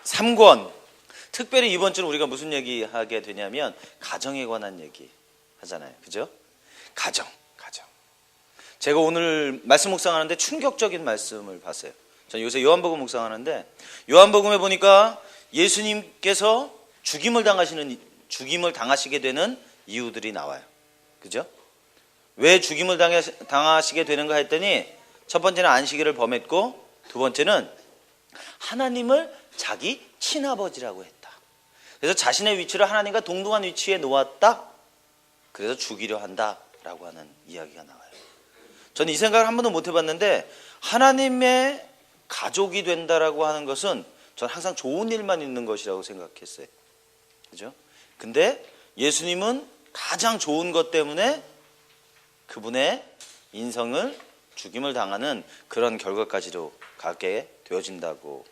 3권. 특별히 이번 주는 우리가 무슨 얘기하게 되냐면 가정에 관한 얘기 하잖아요. 그죠? 가정. 제가 오늘 말씀 묵상하는데 충격적인 말씀을 봤어요. 저는 요새 요한복음 묵상하는데 요한복음에 보니까 예수님께서 죽임을 당하시게 되는 이유들이 나와요. 그죠? 왜 죽임을 당하시게 되는가 했더니 첫 번째는 안식일을 범했고 두 번째는 하나님을 자기 친아버지라고 했다. 그래서 자신의 위치를 하나님과 동등한 위치에 놓았다. 그래서 죽이려 한다라고 하는 이야기가 나와요. 저는 이 생각을 한 번도 못 해봤는데 하나님의 가족이 된다라고 하는 것은 저는 항상 좋은 일만 있는 것이라고 생각했어요. 그죠? 근데 예수님은 가장 좋은 것 때문에 그분의 인성을 죽임을 당하는 그런 결과까지로 가게 되어진다고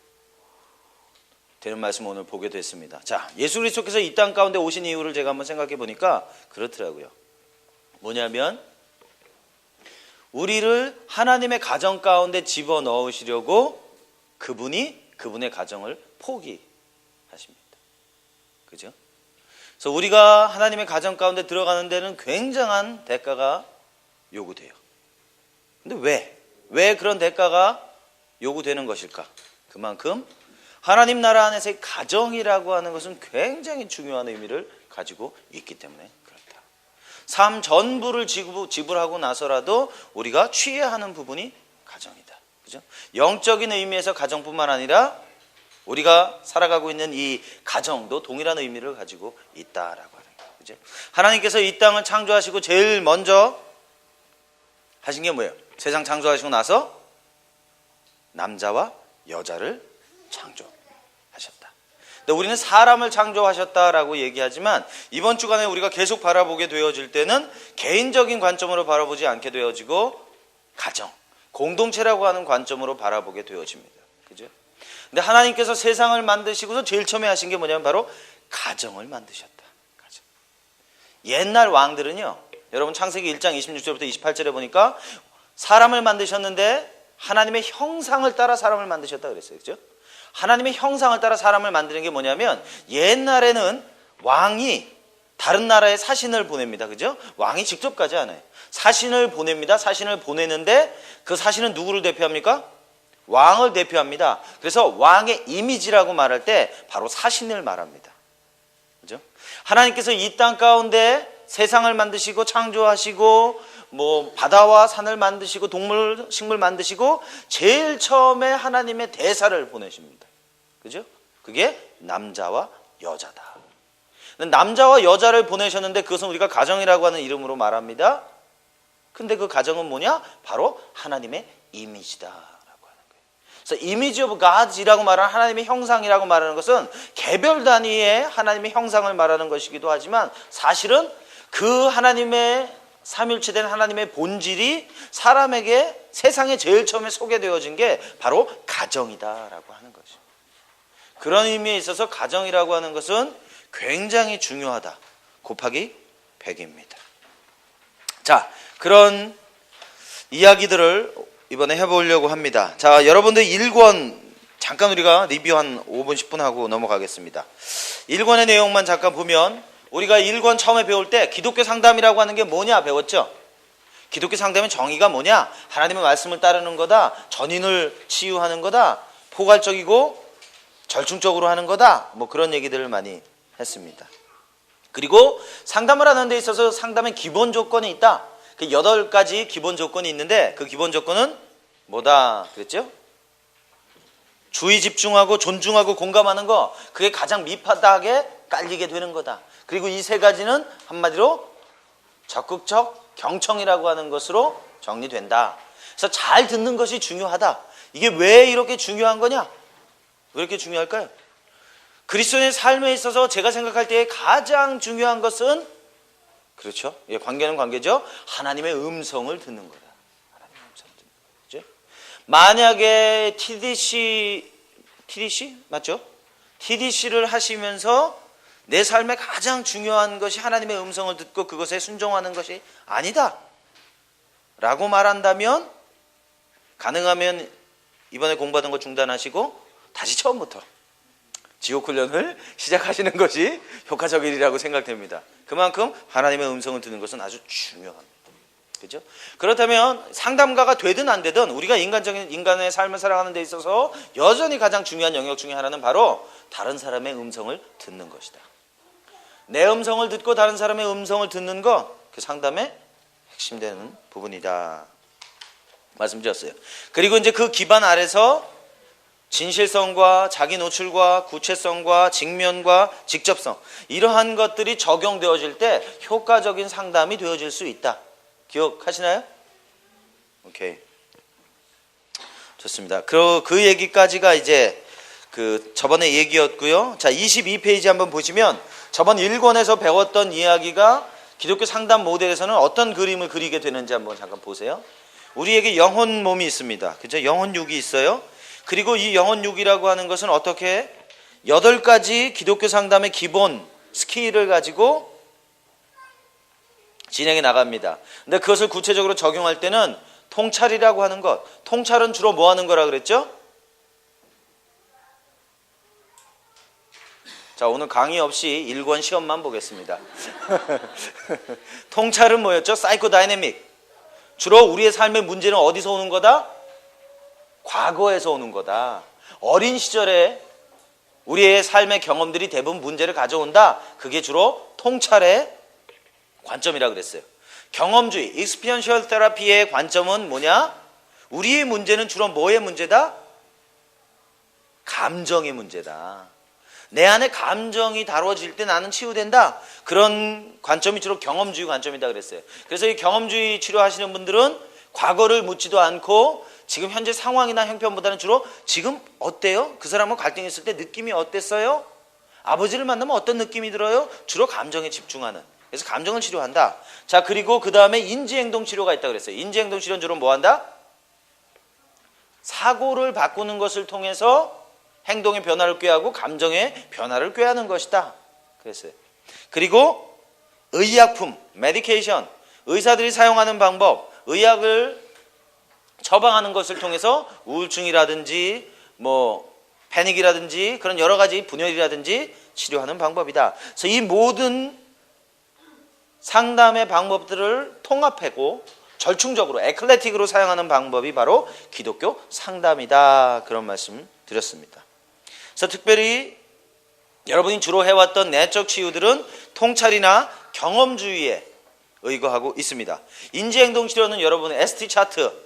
되는 말씀을 오늘 보게 됐습니다. 자, 예수 그리스도께서 이 땅 가운데 오신 이유를 제가 한번 생각해 보니까 그렇더라고요. 뭐냐면 우리를 하나님의 가정 가운데 집어넣으시려고 그분의 가정을 포기하십니다. 그죠? 그래서 우리가 하나님의 가정 가운데 들어가는 데는 굉장한 대가가 요구돼요. 근데 왜 그런 대가가 요구되는 것일까? 그만큼 하나님 나라 안에서의 가정이라고 하는 것은 굉장히 중요한 의미를 가지고 있기 때문에 그렇다. 삶 전부를 지불하고 나서라도 우리가 취해야 하는 부분이 가정이다. 그죠? 영적인 의미에서 가정뿐만 아니라 우리가 살아가고 있는 이 가정도 동일한 의미를 가지고 있다라고 하는 거예요. 그죠? 하나님께서 이 땅을 창조하시고 제일 먼저 하신 게 뭐예요? 세상 창조하시고 나서 남자와 여자를 창조하셨다. 근데 우리는 사람을 창조하셨다라고 얘기하지만 이번 주간에 우리가 계속 바라보게 되어질 때는 개인적인 관점으로 바라보지 않게 되어지고 가정, 공동체라고 하는 관점으로 바라보게 되어집니다. 그죠? 근데 하나님께서 세상을 만드시고서 제일 처음에 하신 게 뭐냐면 바로 가정을 만드셨다. 가정. 옛날 왕들은요, 여러분 창세기 1장 26절부터 28절에 보니까 사람을 만드셨는데 하나님의 형상을 따라 사람을 만드셨다 그랬어요. 그죠? 하나님의 형상을 따라 사람을 만드는 게 뭐냐면 옛날에는 왕이 다른 나라에 사신을 보냅니다. 그죠? 왕이 직접 가지 않아요. 사신을 보냅니다. 사신을 보내는데 그 사신은 누구를 대표합니까? 왕을 대표합니다. 그래서 왕의 이미지라고 말할 때 바로 사신을 말합니다. 그죠? 하나님께서 이 땅 가운데 세상을 만드시고 창조하시고 바다와 산을 만드시고 동물, 식물 만드시고 제일 처음에 하나님의 대사를 보내십니다. 그죠? 그게 남자와 여자다. 남자와 여자를 보내셨는데 그것은 우리가 가정이라고 하는 이름으로 말합니다. 근데 그 가정은 뭐냐? 바로 하나님의 이미지다라고 하는 거예요. 그래서 이미지 오브 갓이라고 말하는 하나님의 형상이라고 말하는 것은 개별 단위의 하나님의 형상을 말하는 것이기도 하지만 사실은 그 하나님의 삼일체된 하나님의 본질이 사람에게 세상에 제일 처음에 소개되어진 게 바로 가정이다라고 하는 거죠. 그런 의미에 있어서 가정이라고 하는 것은 굉장히 중요하다. 곱하기 100입니다. 자, 그런 이야기들을 이번에 해보려고 합니다. 자, 여러분들 1권 잠깐 우리가 리뷰 한 5분 10분 하고 넘어가겠습니다. 1권의 내용만 잠깐 보면 우리가 1권 처음에 배울 때 기독교 상담이라고 하는 게 뭐냐 배웠죠? 기독교 상담의 정의가 뭐냐? 하나님의 말씀을 따르는 거다. 전인을 치유하는 거다. 포괄적이고 절충적으로 하는 거다. 그런 얘기들을 많이 했습니다. 그리고 상담을 하는 데 있어서 상담의 기본 조건이 있다. 그 8가지 기본 조건이 있는데 그 기본 조건은 뭐다 그랬죠? 주의 집중하고 존중하고 공감하는 거, 그게 가장 밑바닥에 깔리게 되는 거다. 그리고 이 3가지는 한마디로 적극적 경청이라고 하는 것으로 정리된다. 그래서 잘 듣는 것이 중요하다. 이게 왜 이렇게 중요한 거냐? 왜 이렇게 중요할까요? 그리스도인의 삶에 있어서 제가 생각할 때 가장 중요한 것은 그렇죠? 관계는 관계죠. 하나님의 음성을 듣는 거다. 하나님의 음성을 듣는 거죠. 만약에 TDC 맞죠? TDC를 하시면서 내 삶에 가장 중요한 것이 하나님의 음성을 듣고 그것에 순종하는 것이 아니다 라고 말한다면 가능하면 이번에 공부하던 거 중단하시고 다시 처음부터 지옥 훈련을 시작하시는 것이 효과적이라고 생각됩니다. 그만큼 하나님의 음성을 듣는 것은 아주 중요합니다. 그죠? 그렇다면 상담가가 되든 안 되든 우리가 인간의 삶을 살아가는 데 있어서 여전히 가장 중요한 영역 중에 하나는 바로 다른 사람의 음성을 듣는 것이다. 내 음성을 듣고 다른 사람의 음성을 듣는 것, 그 상담의 핵심되는 부분이다. 말씀드렸어요. 그리고 이제 그 기반 아래서 진실성과 자기 노출과 구체성과 직면과 직접성, 이러한 것들이 적용되어질 때 효과적인 상담이 되어질 수 있다. 기억하시나요? 오케이. 좋습니다. 그 얘기까지가 이제 저번에 얘기였고요. 자, 22페이지 한번 보시면 저번 1권에서 배웠던 이야기가 기독교 상담 모델에서는 어떤 그림을 그리게 되는지 한번 잠깐 보세요. 우리에게 영혼 몸이 있습니다. 그죠? 영혼 육이 있어요. 그리고 이 영혼 육이라고 하는 것은 어떻게 8가지 기독교 상담의 기본 스킬을 가지고 진행해 나갑니다. 근데 그것을 구체적으로 적용할 때는 통찰이라고 하는 것, 통찰은 주로 뭐 하는 거라 그랬죠? 자, 오늘 강의 없이 1권 시험만 보겠습니다. 통찰은 뭐였죠? 사이코다이내믹. 주로 우리의 삶의 문제는 어디서 오는 거다? 과거에서 오는 거다. 어린 시절에 우리의 삶의 경험들이 대부분 문제를 가져온다. 그게 주로 통찰의 관점이라 그랬어요. 경험주의, 익스피리언셜 테라피의 관점은 뭐냐? 우리의 문제는 주로 뭐의 문제다? 감정의 문제다. 내 안에 감정이 다뤄질 때 나는 치유된다. 그런 관점이 주로 경험주의 관점이다 그랬어요. 그래서 이 경험주의 치료하시는 분들은 과거를 묻지도 않고 지금 현재 상황이나 형편보다는 주로 지금 어때요? 그 사람하고 갈등이 있을 때 느낌이 어땠어요? 아버지를 만나면 어떤 느낌이 들어요? 주로 감정에 집중하는. 그래서 감정을 치료한다. 자, 그리고 그 다음에 인지행동 치료가 있다고 그랬어요. 인지행동 치료는 주로 뭐 한다? 사고를 바꾸는 것을 통해서 행동의 변화를 꾀하고 감정의 변화를 꾀하는 것이다. 그랬어요. 그리고 의약품, 메디케이션, 의사들이 사용하는 방법, 의약을 처방하는 것을 통해서 우울증이라든지 패닉이라든지 그런 여러 가지 분열이라든지 치료하는 방법이다. 그래서 이 모든 상담의 방법들을 통합하고 절충적으로 에클레틱으로 사용하는 방법이 바로 기독교 상담이다. 그런 말씀 드렸습니다. 그래서 특별히 여러분이 주로 해왔던 내적 치유들은 통찰이나 경험주의에 의거하고 있습니다. 인지행동치료는 여러분의 ST 차트,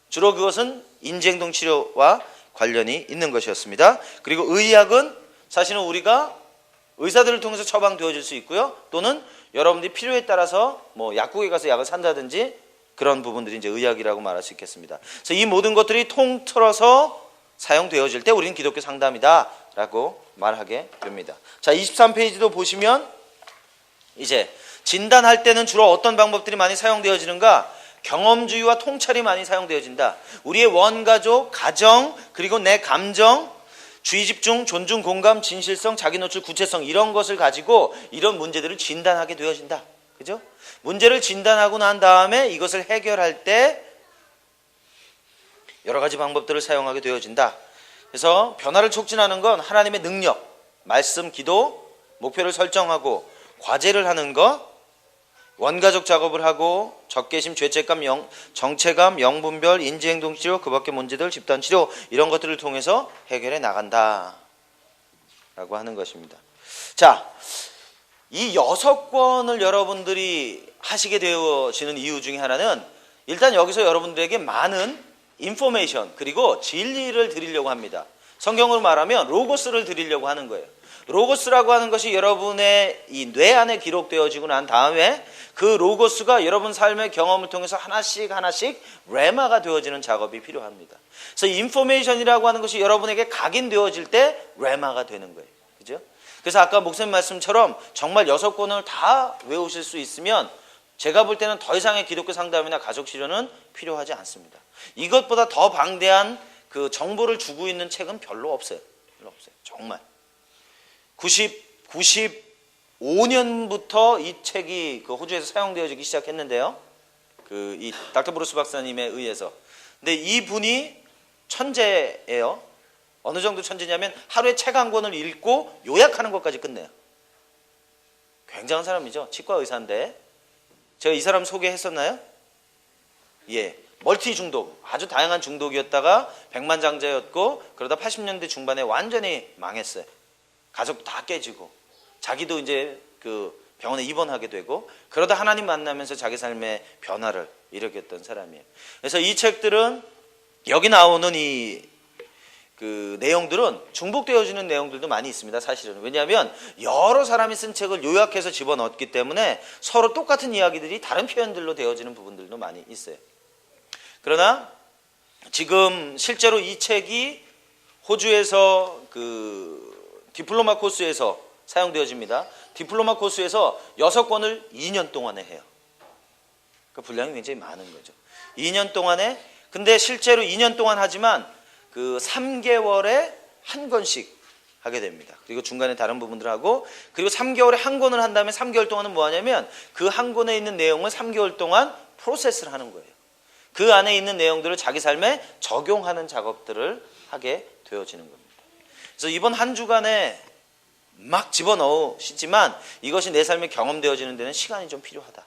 주로 그것은 인지행동치료와 관련이 있는 것이었습니다. 그리고 의학은 사실은 우리가 의사들을 통해서 처방되어질 수 있고요. 또는 여러분들이 필요에 따라서 약국에 가서 약을 산다든지 그런 부분들이 이제 의학이라고 말할 수 있겠습니다. 그래서 이 모든 것들이 통틀어서 사용되어질 때 우리는 기독교 상담이다 라고 말하게 됩니다. 자, 23페이지도 보시면 이제 진단할 때는 주로 어떤 방법들이 많이 사용되어지는가? 경험주의와 통찰이 많이 사용되어진다. 우리의 원가족, 가정, 그리고 내 감정, 주의 집중, 존중, 공감, 진실성, 자기 노출, 구체성, 이런 것을 가지고 이런 문제들을 진단하게 되어진다. 그죠? 문제를 진단하고 난 다음에 이것을 해결할 때 여러 가지 방법들을 사용하게 되어진다. 그래서 변화를 촉진하는 건 하나님의 능력, 말씀, 기도, 목표를 설정하고 과제를 하는 것, 원가적 작업을 하고 적개심, 죄책감, 정체감, 영분별, 인지행동치료, 그 밖의 문제들, 집단치료, 이런 것들을 통해서 해결해 나간다 라고 하는 것입니다. 자, 이 6권을 여러분들이 하시게 되어지는 이유 중에 하나는 일단 여기서 여러분들에게 많은 인포메이션 그리고 진리를 드리려고 합니다. 성경으로 말하면 로고스를 드리려고 하는 거예요. 로고스라고 하는 것이 여러분의 이 뇌 안에 기록되어지고 난 다음에 그 로고스가 여러분 삶의 경험을 통해서 하나씩 레마가 되어지는 작업이 필요합니다. 그래서 인포메이션이라고 하는 것이 여러분에게 각인되어질 때 레마가 되는 거예요. 그죠? 그래서 아까 목사님 말씀처럼 정말 6권을 다 외우실 수 있으면 제가 볼 때는 더 이상의 기독교 상담이나 가족 치료는 필요하지 않습니다. 이것보다 더 방대한 그 정보를 주고 있는 책은 별로 없어요. 정말. 95년부터 이 책이 그 호주에서 사용되어지기 시작했는데요. 이 닥터 브루스 박사님에 의해서. 근데 이 분이 천재예요. 어느 정도 천재냐면 하루에 책 한 권을 읽고 요약하는 것까지 끝내요. 굉장한 사람이죠. 치과 의사인데. 제가 이 사람 소개했었나요? 예. 멀티 중독, 아주 다양한 중독이었다가 백만장자였고 그러다 80년대 중반에 완전히 망했어요. 가족도 다 깨지고 자기도 이제 그 병원에 입원하게 되고 그러다 하나님 만나면서 자기 삶의 변화를 일으켰던 사람이에요. 그래서 이 책들은 여기 나오는 이 그 내용들은 중복되어지는 내용들도 많이 있습니다. 사실은. 왜냐하면 여러 사람이 쓴 책을 요약해서 집어넣었기 때문에 서로 똑같은 이야기들이 다른 표현들로 되어지는 부분들도 많이 있어요. 그러나 지금 실제로 이 책이 호주에서 그 디플로마 코스에서 사용되어집니다. 디플로마 코스에서 6권을 2년 동안에 해요. 그 분량이 굉장히 많은 거죠. 2년 동안에, 근데 실제로 2년 동안 하지만 그 3개월에 한 권씩 하게 됩니다. 그리고 중간에 다른 부분들 하고, 그리고 3개월에 한 권을 한 다음에 3개월 동안은 뭐 하냐면 그 한 권에 있는 내용을 3개월 동안 프로세스를 하는 거예요. 그 안에 있는 내용들을 자기 삶에 적용하는 작업들을 하게 되어지는 겁니다. 그래서 이번 한 주간에 막 집어넣으시지만 이것이 내 삶에 경험되어지는 데는 시간이 좀 필요하다.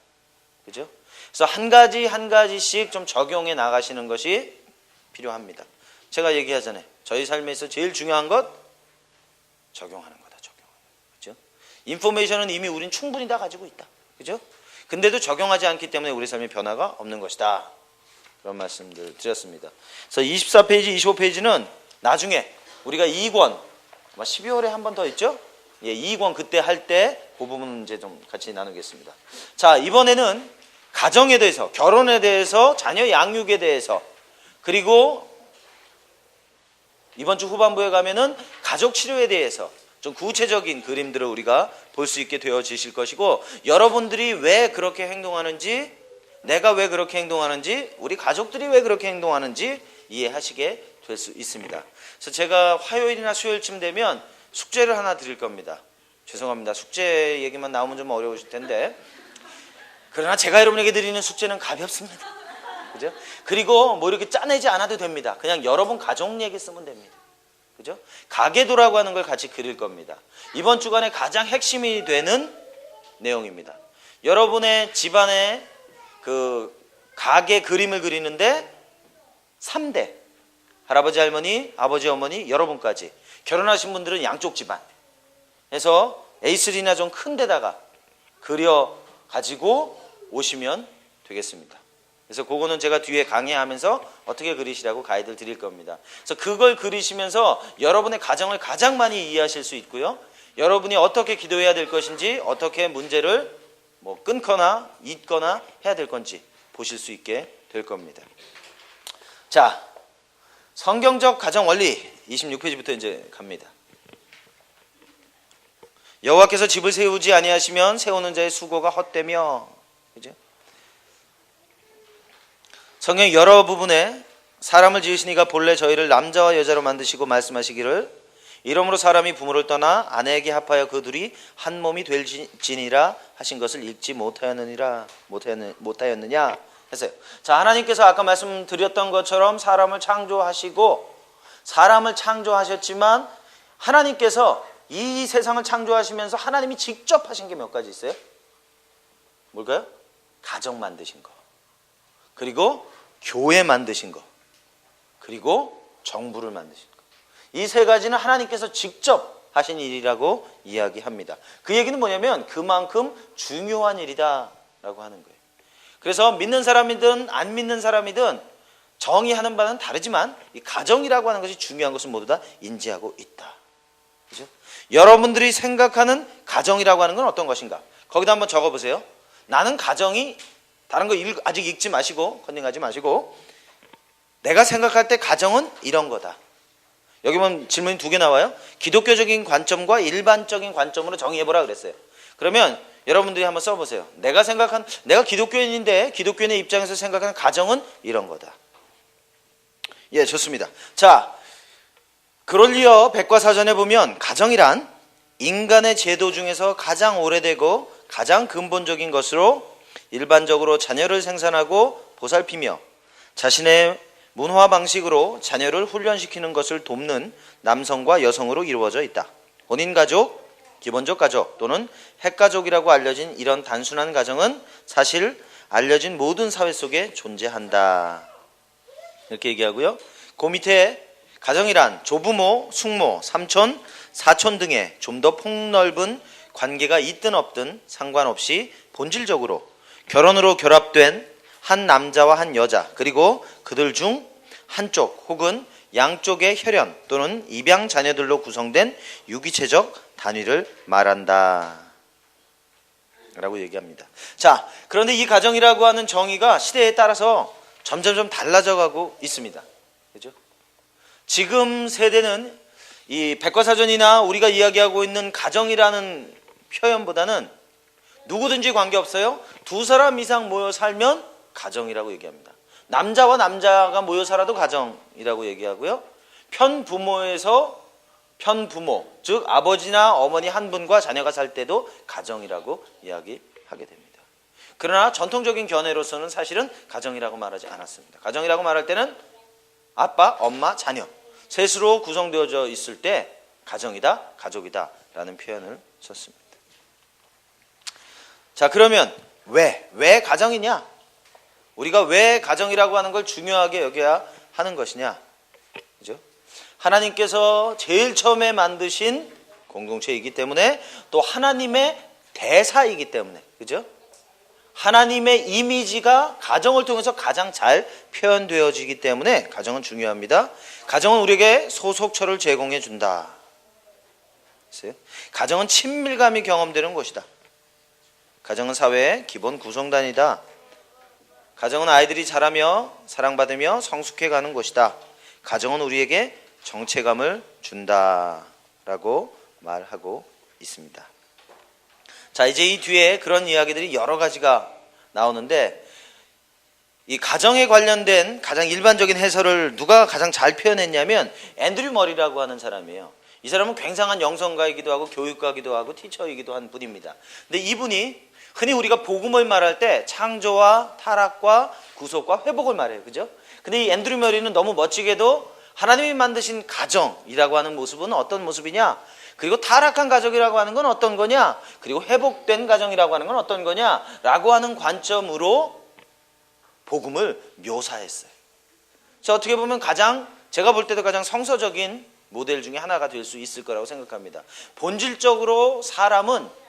그죠? 그래서 한 가지 한 가지씩 좀 적용해 나가시는 것이 필요합니다. 제가 얘기하잖아요. 저희 삶에서 제일 중요한 것 적용하는 거다. 적용하는 거. 그죠? 인포메이션은 이미 우린 충분히 다 가지고 있다. 그죠? 근데도 적용하지 않기 때문에 우리 삶에 변화가 없는 것이다. 그런 말씀들 드렸습니다. 그래서 24페이지, 25페이지는 나중에 우리가 2권, 아마 12월에 한 번 더 있죠? 예, 2권 그때 할 때 그 부분 이제 좀 같이 나누겠습니다. 자, 이번에는 가정에 대해서, 결혼에 대해서, 자녀 양육에 대해서, 그리고 이번 주 후반부에 가면은 가족 치료에 대해서 좀 구체적인 그림들을 우리가 볼 수 있게 되어지실 것이고, 여러분들이 왜 그렇게 행동하는지, 내가 왜 그렇게 행동하는지, 우리 가족들이 왜 그렇게 행동하는지 이해하시게 될 수 있습니다. 그래서 제가 화요일이나 수요일쯤 되면 숙제를 하나 드릴 겁니다. 죄송합니다. 숙제 얘기만 나오면 좀 어려우실 텐데, 그러나 제가 여러분에게 드리는 숙제는 가볍습니다. 그죠? 그리고 뭐 이렇게 짜내지 않아도 됩니다. 그냥 여러분 가족 얘기 쓰면 됩니다. 그죠? 가계도라고 하는 걸 같이 그릴 겁니다. 이번 주간에 가장 핵심이 되는 내용입니다. 여러분의 집안의 그 가계 그림을 그리는데 3대, 할아버지 할머니, 아버지 어머니, 여러분까지, 결혼하신 분들은 양쪽 집안 해서 A3나 좀 큰 데다가 그려 가지고 오시면 되겠습니다. 그래서 그거는 제가 뒤에 강의하면서 어떻게 그리시라고 가이드를 드릴 겁니다. 그래서 그걸 그리시면서 여러분의 가정을 가장 많이 이해하실 수 있고요. 여러분이 어떻게 기도해야 될 것인지, 어떻게 문제를 뭐 끊거나 잊거나 해야 될 건지 보실 수 있게 될 겁니다. 자, 성경적 가정 원리 26페이지부터 이제 갑니다. 여호와께서 집을 세우지 아니하시면 세우는 자의 수고가 헛되며, 그죠? 성경 여러 부분에 사람을 지으시니가 본래 저희를 남자와 여자로 만드시고 말씀하시기를 이러므로 사람이 부모를 떠나 아내에게 합하여 그 둘이 한 몸이 될지니라 하신 것을 읽지 못하였느냐 했어요. 자, 하나님께서 아까 말씀드렸던 것처럼 사람을 창조하셨지만 하나님께서 이 세상을 창조하시면서 하나님이 직접 하신 게 몇 가지 있어요? 뭘까요? 가정 만드신 거, 그리고 교회 만드신 거, 그리고 정부를 만드신 거. 이 세 가지는 하나님께서 직접 하신 일이라고 이야기합니다. 그 얘기는 뭐냐면 그만큼 중요한 일이다라고 하는 거예요. 그래서 믿는 사람이든 안 믿는 사람이든 정의하는 바는 다르지만 이 가정이라고 하는 것이 중요한 것은 모두 다 인지하고 있다. 그죠? 여러분들이 생각하는 가정이라고 하는 건 어떤 것인가? 거기다 한번 적어보세요. 나는 가정이, 다른 거 아직 읽지 마시고 컨닝하지 마시고, 내가 생각할 때 가정은 이런 거다. 여기 보면 질문이 2개 나와요. 기독교적인 관점과 일반적인 관점으로 정의해보라 그랬어요. 그러면 여러분들이 한번 써보세요. 내가 기독교인인데 기독교인의 입장에서 생각하는 가정은 이런 거다. 예, 좋습니다. 자, 그럴리어 백과사전에 보면 가정이란 인간의 제도 중에서 가장 오래되고 가장 근본적인 것으로 일반적으로 자녀를 생산하고 보살피며 자신의 문화 방식으로 자녀를 훈련시키는 것을 돕는 남성과 여성으로 이루어져 있다. 혼인 가족, 기본적 가족 또는 핵가족이라고 알려진 이런 단순한 가정은 사실 알려진 모든 사회 속에 존재한다. 이렇게 얘기하고요. 그 밑에 가정이란 조부모, 숙모, 삼촌, 사촌 등의 좀 더 폭넓은 관계가 있든 없든 상관없이 본질적으로 결혼으로 결합된 한 남자와 한 여자 그리고 그들 중 한쪽 혹은 양쪽의 혈연 또는 입양 자녀들로 구성된 유기체적 단위를 말한다 라고 얘기합니다. 자, 그런데 이 가정이라고 하는 정의가 시대에 따라서 점점점 달라져 가고 있습니다. 그죠? 지금 세대는 이 백과사전이나 우리가 이야기하고 있는 가정이라는 표현보다는 누구든지 관계없어요. 두 사람 이상 모여 살면 가정이라고 얘기합니다. 남자와 남자가 모여 살아도 가정이라고 얘기하고요. 편부모에서 편부모, 즉 아버지나 어머니 한 분과 자녀가 살 때도 가정이라고 이야기하게 됩니다. 그러나 전통적인 견해로서는 사실은 가정이라고 말하지 않았습니다. 가정이라고 말할 때는 아빠, 엄마, 자녀 셋으로 구성되어져 있을 때 가정이다, 가족이다 라는 표현을 썼습니다. 자, 그러면 왜 가정이냐? 우리가 왜 가정이라고 하는 걸 중요하게 여겨야 하는 것이냐? 그죠? 하나님께서 제일 처음에 만드신 공동체이기 때문에 또 하나님의 대사이기 때문에, 그죠? 하나님의 이미지가 가정을 통해서 가장 잘 표현되어지기 때문에 가정은 중요합니다. 가정은 우리에게 소속처를 제공해 준다. 가정은 친밀감이 경험되는 곳이다. 가정은 사회의 기본 구성단이다. 가정은 아이들이 자라며 사랑받으며 성숙해가는 곳이다. 가정은 우리에게 정체감을 준다라고 말하고 있습니다. 자, 이제 이 뒤에 그런 이야기들이 여러 가지가 나오는데 이 가정에 관련된 가장 일반적인 해설을 누가 가장 잘 표현했냐면 앤드류 머리라고 하는 사람이에요. 이 사람은 굉장한 영성가이기도 하고 교육가이기도 하고 티처이기도 한 분입니다. 근데 이분이 흔히 우리가 복음을 말할 때 창조와 타락과 구속과 회복을 말해요. 그죠? 근데 이 앤드류 머리는 너무 멋지게도 하나님이 만드신 가정이라고 하는 모습은 어떤 모습이냐? 그리고 타락한 가족이라고 하는 건 어떤 거냐? 그리고 회복된 가정이라고 하는 건 어떤 거냐? 라고 하는 관점으로 복음을 묘사했어요. 그래서 어떻게 보면 제가 볼 때도 가장 성서적인 모델 중에 하나가 될 수 있을 거라고 생각합니다. 본질적으로 사람은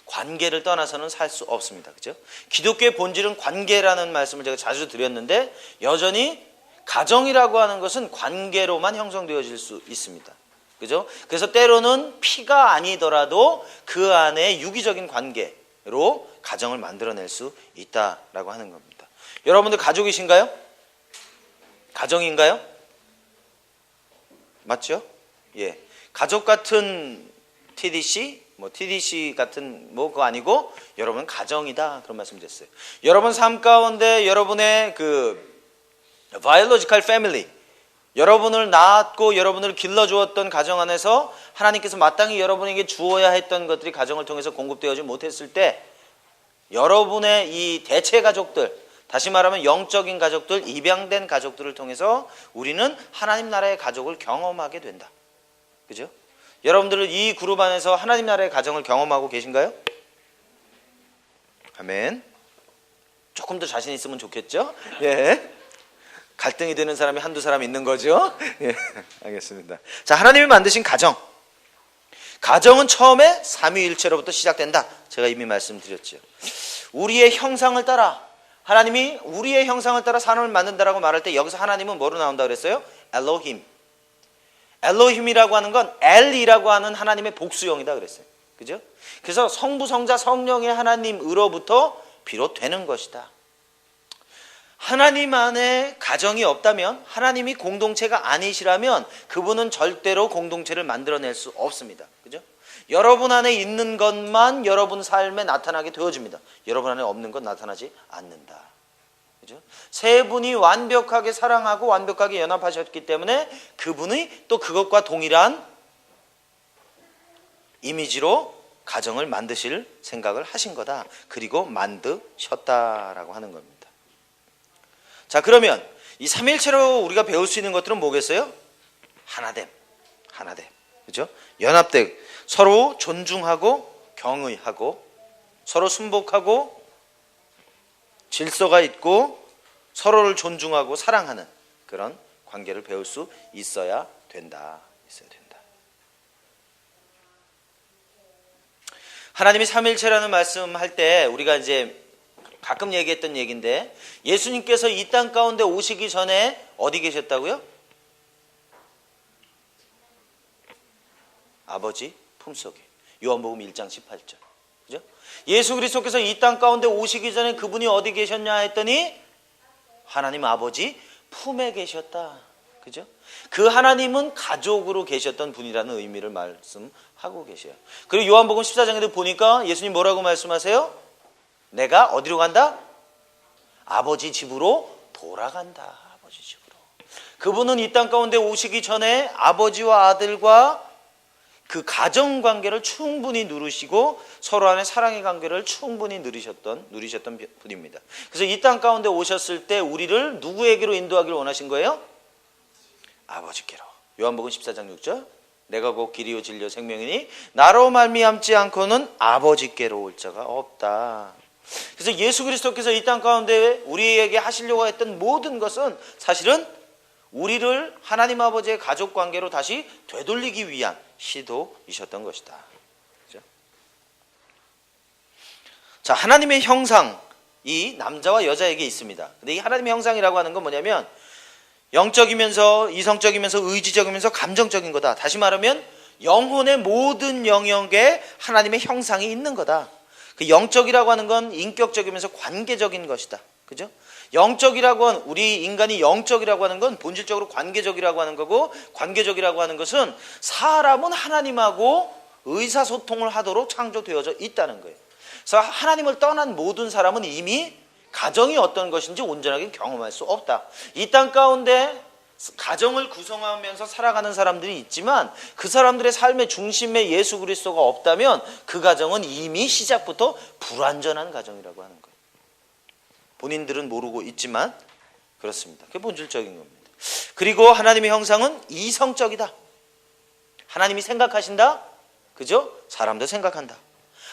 관계를 떠나서는 살 수 없습니다. 그죠? 기독교의 본질은 관계라는 말씀을 제가 자주 드렸는데 여전히 가정이라고 하는 것은 관계로만 형성되어질 수 있습니다. 그죠? 그래서 때로는 피가 아니더라도 그 안에 유기적인 관계로 가정을 만들어낼 수 있다라고 하는 겁니다. 여러분들 가족이신가요? 가정인가요? 맞죠? 예. 가족 같은 TDC, TDC 같은 그거 아니고 여러분 가정이다 그런 말씀 드렸어요. 여러분 삶 가운데 여러분의 biological family, 여러분을 낳았고 여러분을 길러주었던 가정 안에서 하나님께서 마땅히 여러분에게 주어야 했던 것들이 가정을 통해서 공급되어지 못했을 때 여러분의 이 대체 가족들, 다시 말하면 영적인 가족들, 입양된 가족들을 통해서 우리는 하나님 나라의 가족을 경험하게 된다. 그죠? 여러분들은 이 그룹 안에서 하나님 나라의 가정을 경험하고 계신가요? 아멘. 조금 더 자신 있으면 좋겠죠? 예. 갈등이 되는 사람이 한두 사람 있는 거죠? 예. 알겠습니다. 자, 하나님이 만드신 가정. 가정은 처음에 삼위일체로부터 시작된다. 제가 이미 말씀드렸죠. 우리의 형상을 따라, 하나님이 우리의 형상을 따라 사람을 만든다라고 말할 때 여기서 하나님은 뭐로 나온다 그랬어요? 엘로힘. 엘로힘이라고 하는 건 엘이라고 하는 하나님의 복수형이다 그랬어요. 그죠? 그래서 성부, 성자, 성령의 하나님으로부터 비롯되는 것이다. 하나님 안에 가정이 없다면, 하나님이 공동체가 아니시라면 그분은 절대로 공동체를 만들어낼 수 없습니다. 그죠? 여러분 안에 있는 것만 여러분 삶에 나타나게 되어집니다. 여러분 안에 없는 건 나타나지 않는다. 그죠? 세 분이 완벽하게 사랑하고 완벽하게 연합하셨기 때문에 그분이 또 그것과 동일한 이미지로 가정을 만드실 생각을 하신 거다. 그리고 만드셨다라고 하는 겁니다. 자, 그러면 이 삼위일체로 우리가 배울 수 있는 것들은 뭐겠어요? 하나됨. 그죠? 연합됨. 서로 존중하고 경의하고 서로 순복하고 질서가 있고 서로를 존중하고 사랑하는 그런 관계를 배울 수 있어야 된다. 하나님이 삼위일체라는 말씀할 때 우리가 이제 가끔 얘기했던 얘기인데 예수님께서 이 땅 가운데 오시기 전에 어디 계셨다고요? 아버지 품속에. 요한복음 1장 18절. 그죠? 예수 그리스도께서 이 땅 가운데 오시기 전에 그분이 어디 계셨냐 했더니 하나님 아버지 품에 계셨다. 그죠? 그 하나님은 가족으로 계셨던 분이라는 의미를 말씀하고 계셔요. 그리고 요한복음 14장에도 보니까 예수님 뭐라고 말씀하세요? 내가 어디로 간다? 아버지 집으로 돌아간다. 아버지 집으로. 그분은 이 땅 가운데 오시기 전에 아버지와 아들과 그 가정관계를 충분히 누리시고 서로 안에 사랑의 관계를 충분히 누리셨던 분입니다. 그래서 이 땅 가운데 오셨을 때 우리를 누구에게로 인도하기를 원하신 거예요? 아버지께로. 요한복음 14장 6절. 내가 곧 길이요 진리요 생명이니 나로 말미암지 않고는 아버지께로 올 자가 없다. 그래서 예수 그리스도께서 이 땅 가운데 우리에게 하시려고 했던 모든 것은 사실은 우리를 하나님 아버지의 가족관계로 다시 되돌리기 위한 시도이셨던 것이다. 그렇죠? 자, 하나님의 형상, 이 남자와 여자에게 있습니다. 근데 이 하나님의 형상이라고 하는 건 뭐냐면 영적이면서 이성적이면서 의지적이면서 감정적인 거다. 다시 말하면 영혼의 모든 영역에 하나님의 형상이 있는 거다. 그 영적이라고 하는 건 인격적이면서 관계적인 것이다. 그죠? 영적이라고 하는, 우리 인간이 영적이라고 하는 건 본질적으로 관계적이라고 하는 거고, 관계적이라고 하는 것은 사람은 하나님하고 의사소통을 하도록 창조되어져 있다는 거예요. 그래서 하나님을 떠난 모든 사람은 이미 가정이 어떤 것인지 온전하게 경험할 수 없다. 이 땅 가운데 가정을 구성하면서 살아가는 사람들이 있지만 그 사람들의 삶의 중심에 예수 그리스도가 없다면 그 가정은 이미 시작부터 불완전한 가정이라고 하는 거예요. 본인들은 모르고 있지만 그렇습니다. 그게 본질적인 겁니다. 그리고 하나님의 형상은 이성적이다. 하나님이 생각하신다. 그죠? 사람도 생각한다.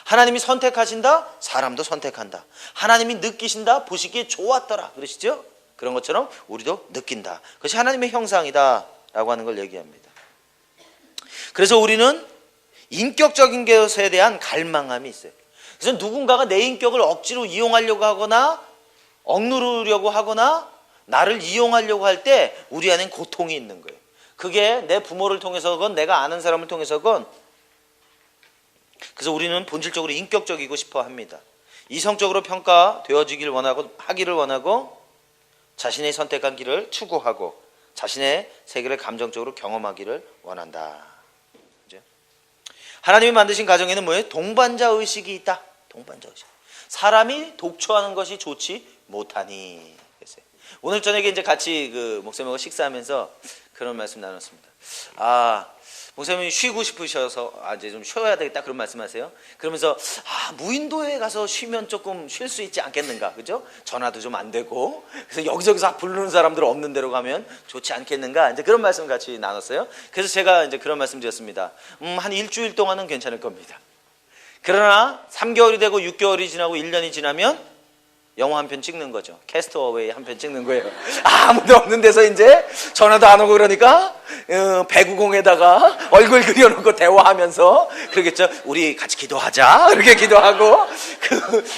하나님이 선택하신다. 사람도 선택한다. 하나님이 느끼신다. 보시기에 좋았더라. 그러시죠? 그런 것처럼 우리도 느낀다. 그것이 하나님의 형상이다 라고 하는 걸 얘기합니다. 그래서 우리는 인격적인 것에 대한 갈망함이 있어요. 그래서 누군가가 내 인격을 억지로 이용하려고 하거나 억누르려고 하거나 나를 이용하려고 할 때 우리 안엔 고통이 있는 거예요. 그게 내 부모를 통해서건 내가 아는 사람을 통해서건. 그래서 우리는 본질적으로 인격적이고 싶어 합니다. 이성적으로 평가되어지길 원하고 하기를 원하고 자신의 선택한 길을 추구하고 자신의 세계를 감정적으로 경험하기를 원한다. 그죠? 하나님이 만드신 가정에는 뭐예요? 동반자 의식이 있다. 동반자 의식. 사람이 독초하는 것이 좋지 못하니. 그랬어요. 오늘 저녁에 이제 같이 그 목사님하고 식사하면서 그런 말씀 나눴습니다. 목사님이 쉬고 싶으셔서 이제 좀 쉬어야 되겠다 그런 말씀하세요. 그러면서 무인도에 가서 쉬면 조금 쉴 수 있지 않겠는가, 그죠? 전화도 좀 안 되고 그래서 여기저기서 부르는 사람들 없는 데로 가면 좋지 않겠는가, 이제 그런 말씀 같이 나눴어요. 그래서 제가 이제 그런 말씀 드렸습니다. 한 일주일 동안은 괜찮을 겁니다. 그러나 3개월이 되고 6개월이 지나고 1년이 지나면 영화 한 편 찍는 거죠. 캐스트어웨이 한 편 찍는 거예요. 아무도 없는 데서 이제 전화도 안 오고 그러니까 배구공에다가 얼굴 그려놓고 대화하면서 그러겠죠. 우리 같이 기도하자. 이렇게 기도하고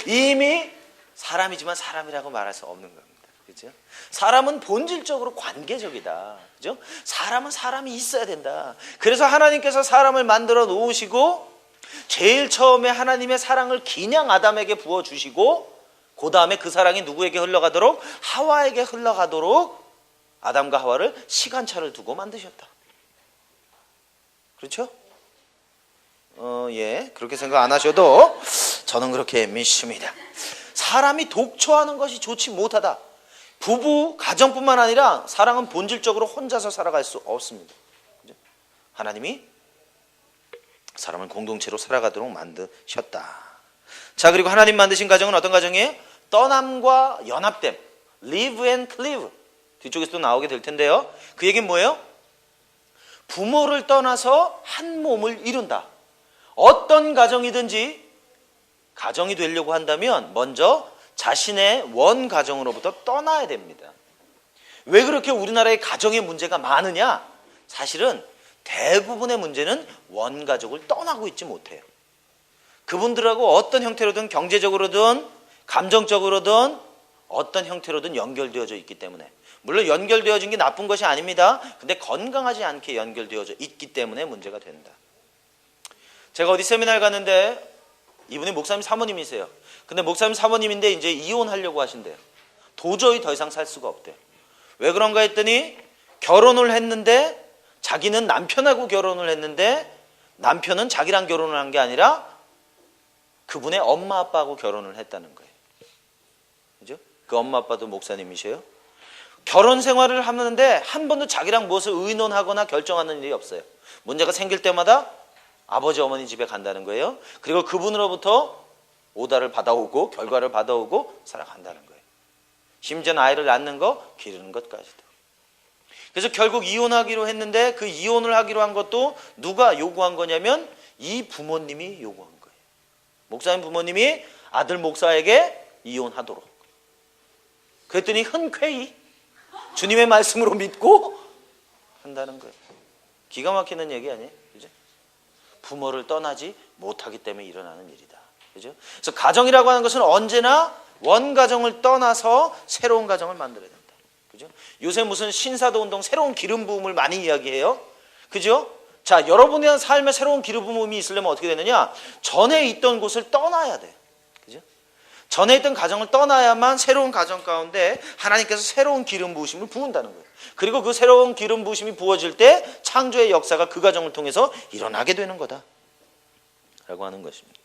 이미 사람이지만 사람이라고 말할 수 없는 겁니다. 그렇죠? 사람은 본질적으로 관계적이다. 그죠? 사람은 사람이 있어야 된다. 그래서 하나님께서 사람을 만들어 놓으시고 제일 처음에 하나님의 사랑을 그냥 아담에게 부어주시고 그 다음에 그 사랑이 누구에게 흘러가도록? 하와에게 흘러가도록 아담과 하와를 시간차를 두고 만드셨다. 그렇죠? 예, 그렇게 생각 안 하셔도 저는 그렇게 믿습니다. 사람이 독초하는 것이 좋지 못하다. 부부, 가정뿐만 아니라 사랑은 본질적으로 혼자서 살아갈 수 없습니다. 그렇죠? 하나님이 사람을 공동체로 살아가도록 만드셨다. 자, 그리고 하나님 만드신 가정은 어떤 가정이에요? 떠남과 연합됨, live and cleave. 뒤쪽에서도 나오게 될 텐데요. 그 얘기는 뭐예요? 부모를 떠나서 한 몸을 이룬다. 어떤 가정이든지 가정이 되려고 한다면 먼저 자신의 원 가정으로부터 떠나야 됩니다. 왜 그렇게 우리나라의 가정의 문제가 많으냐? 사실은 대부분의 문제는 원 가족을 떠나고 있지 못해요. 그분들하고 어떤 형태로든 경제적으로든 감정적으로든 어떤 형태로든 연결되어져 있기 때문에, 물론 연결되어진 게 나쁜 것이 아닙니다. 근데 건강하지 않게 연결되어져 있기 때문에 문제가 된다. 제가 어디 세미나를 갔는데 이분이 목사님 사모님이세요. 근데 목사님 사모님인데 이제 이혼하려고 하신대요. 도저히 더 이상 살 수가 없대요. 왜 그런가 했더니 결혼을 했는데, 자기는 남편하고 결혼을 했는데 남편은 자기랑 결혼을 한 게 아니라 그분의 엄마 아빠하고 결혼을 했다는 거예요. 그죠? 그 엄마 아빠도 목사님이셔요. 결혼 생활을 하는데 한 번도 자기랑 무엇을 의논하거나 결정하는 일이 없어요. 문제가 생길 때마다 아버지 어머니 집에 간다는 거예요. 그리고 그분으로부터 오다를 받아오고 결과를 받아오고 살아간다는 거예요. 심지어는 아이를 낳는 거, 기르는 것까지도. 그래서 결국 이혼하기로 했는데 그 이혼을 하기로 한 것도 누가 요구한 거냐면 이 부모님이 요구한 거예요. 목사님 부모님이 아들 목사에게 이혼하도록. 그랬더니 흔쾌히 주님의 말씀으로 믿고 한다는 거예요. 기가 막히는 얘기 아니에요? 그죠? 부모를 떠나지 못하기 때문에 일어나는 일이다. 그죠? 그래서 가정이라고 하는 것은 언제나 원 가정을 떠나서 새로운 가정을 만들어야 된다. 그죠? 요새 무슨 신사도 운동, 새로운 기름 부음을 많이 이야기해요. 그죠? 자, 여러분의 삶에 새로운 기름 부음이 있으려면 어떻게 되느냐? 전에 있던 곳을 떠나야 돼. 그죠? 전에 있던 가정을 떠나야만 새로운 가정 가운데 하나님께서 새로운 기름 부으심을 부은다는 거예요. 그리고 그 새로운 기름 부으심이 부어질 때 창조의 역사가 그 가정을 통해서 일어나게 되는 거다 라고 하는 것입니다.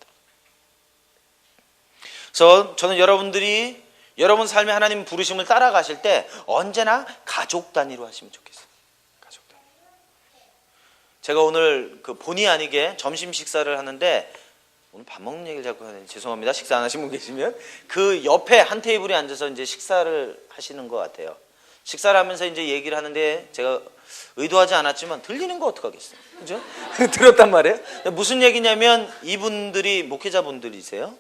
그래서 저는 여러분들이 여러분 삶의 하나님 부르심을 따라가실 때 언제나 가족 단위로 하시면 좋겠어요. 가족 단위. 제가 오늘 그 본의 아니게 점심 식사를 하는데, 오늘 밥 먹는 얘기를 자꾸 하네. 죄송합니다. 식사 안 하신 분 계시면. 그 옆에 한 테이블에 앉아서 이제 식사를 하시는 것 같아요. 식사를 하면서 이제 얘기를 하는데 제가 의도하지 않았지만 들리는 거 어떡하겠어요. 그죠? 들었단 말이에요. 무슨 얘기냐면 이분들이 목회자분들이세요.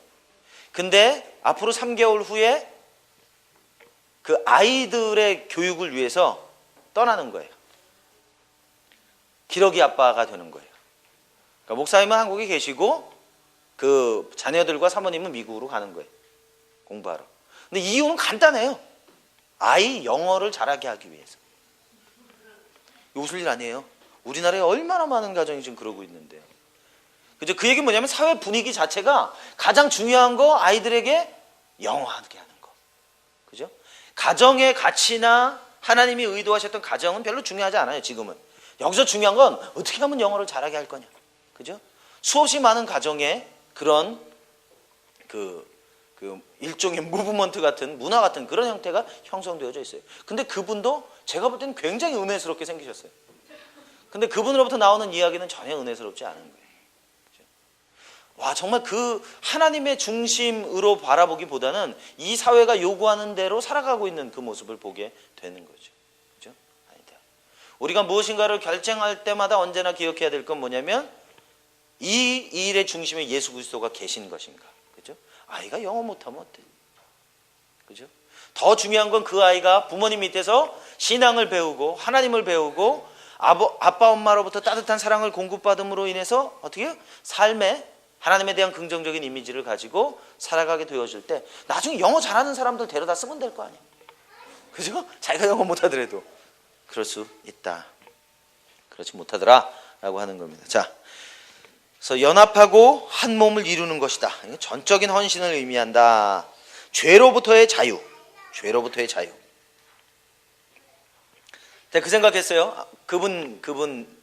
근데 앞으로 3개월 후에 그 아이들의 교육을 위해서 떠나는 거예요. 기러기 아빠가 되는 거예요. 그러니까 목사님은 한국에 계시고 그 자녀들과 사모님은 미국으로 가는 거예요. 공부하러. 근데 이유는 간단해요. 아이 영어를 잘하게 하기 위해서. 웃을 일 아니에요. 우리나라에 얼마나 많은 가정이 지금 그러고 있는데요. 그죠? 그 얘기는 뭐냐면 사회 분위기 자체가 가장 중요한 거 아이들에게 영어하게 하는 거. 그죠? 가정의 가치나 하나님이 의도하셨던 가정은 별로 중요하지 않아요, 지금은. 여기서 중요한 건 어떻게 하면 영어를 잘하게 할 거냐. 그죠? 수없이 많은 가정에 그런 그 일종의 무브먼트 같은, 문화 같은 그런 형태가 형성되어져 있어요. 근데 그분도 제가 볼 때는 굉장히 은혜스럽게 생기셨어요. 근데 그분으로부터 나오는 이야기는 전혀 은혜스럽지 않은 거예요. 와, 정말 그 하나님의 중심으로 바라보기보다는 이 사회가 요구하는 대로 살아가고 있는 그 모습을 보게 되는 거죠. 그죠? 아니다. 우리가 무엇인가를 결정할 때마다 언제나 기억해야 될 건 뭐냐면 이 일의 중심에 예수 그리스도가 계신 것인가. 그죠? 아이가 영어 못하면 어때? 그죠? 더 중요한 건 그 아이가 부모님 밑에서 신앙을 배우고 하나님을 배우고 아빠 엄마로부터 따뜻한 사랑을 공급받음으로 인해서 어떻게 해요? 삶에 하나님에 대한 긍정적인 이미지를 가지고 살아가게 되어질 때 나중에 영어 잘하는 사람들 데려다 쓰면 될 거 아니에요. 그죠? 자기가 영어 못하더라도 그럴 수 있다. 그렇지 못하더라 라고 하는 겁니다. 자, 그래서 연합하고 한 몸을 이루는 것이다. 전적인 헌신을 의미한다. 죄로부터의 자유. 죄로부터의 자유. 제가 그 생각했어요. 그분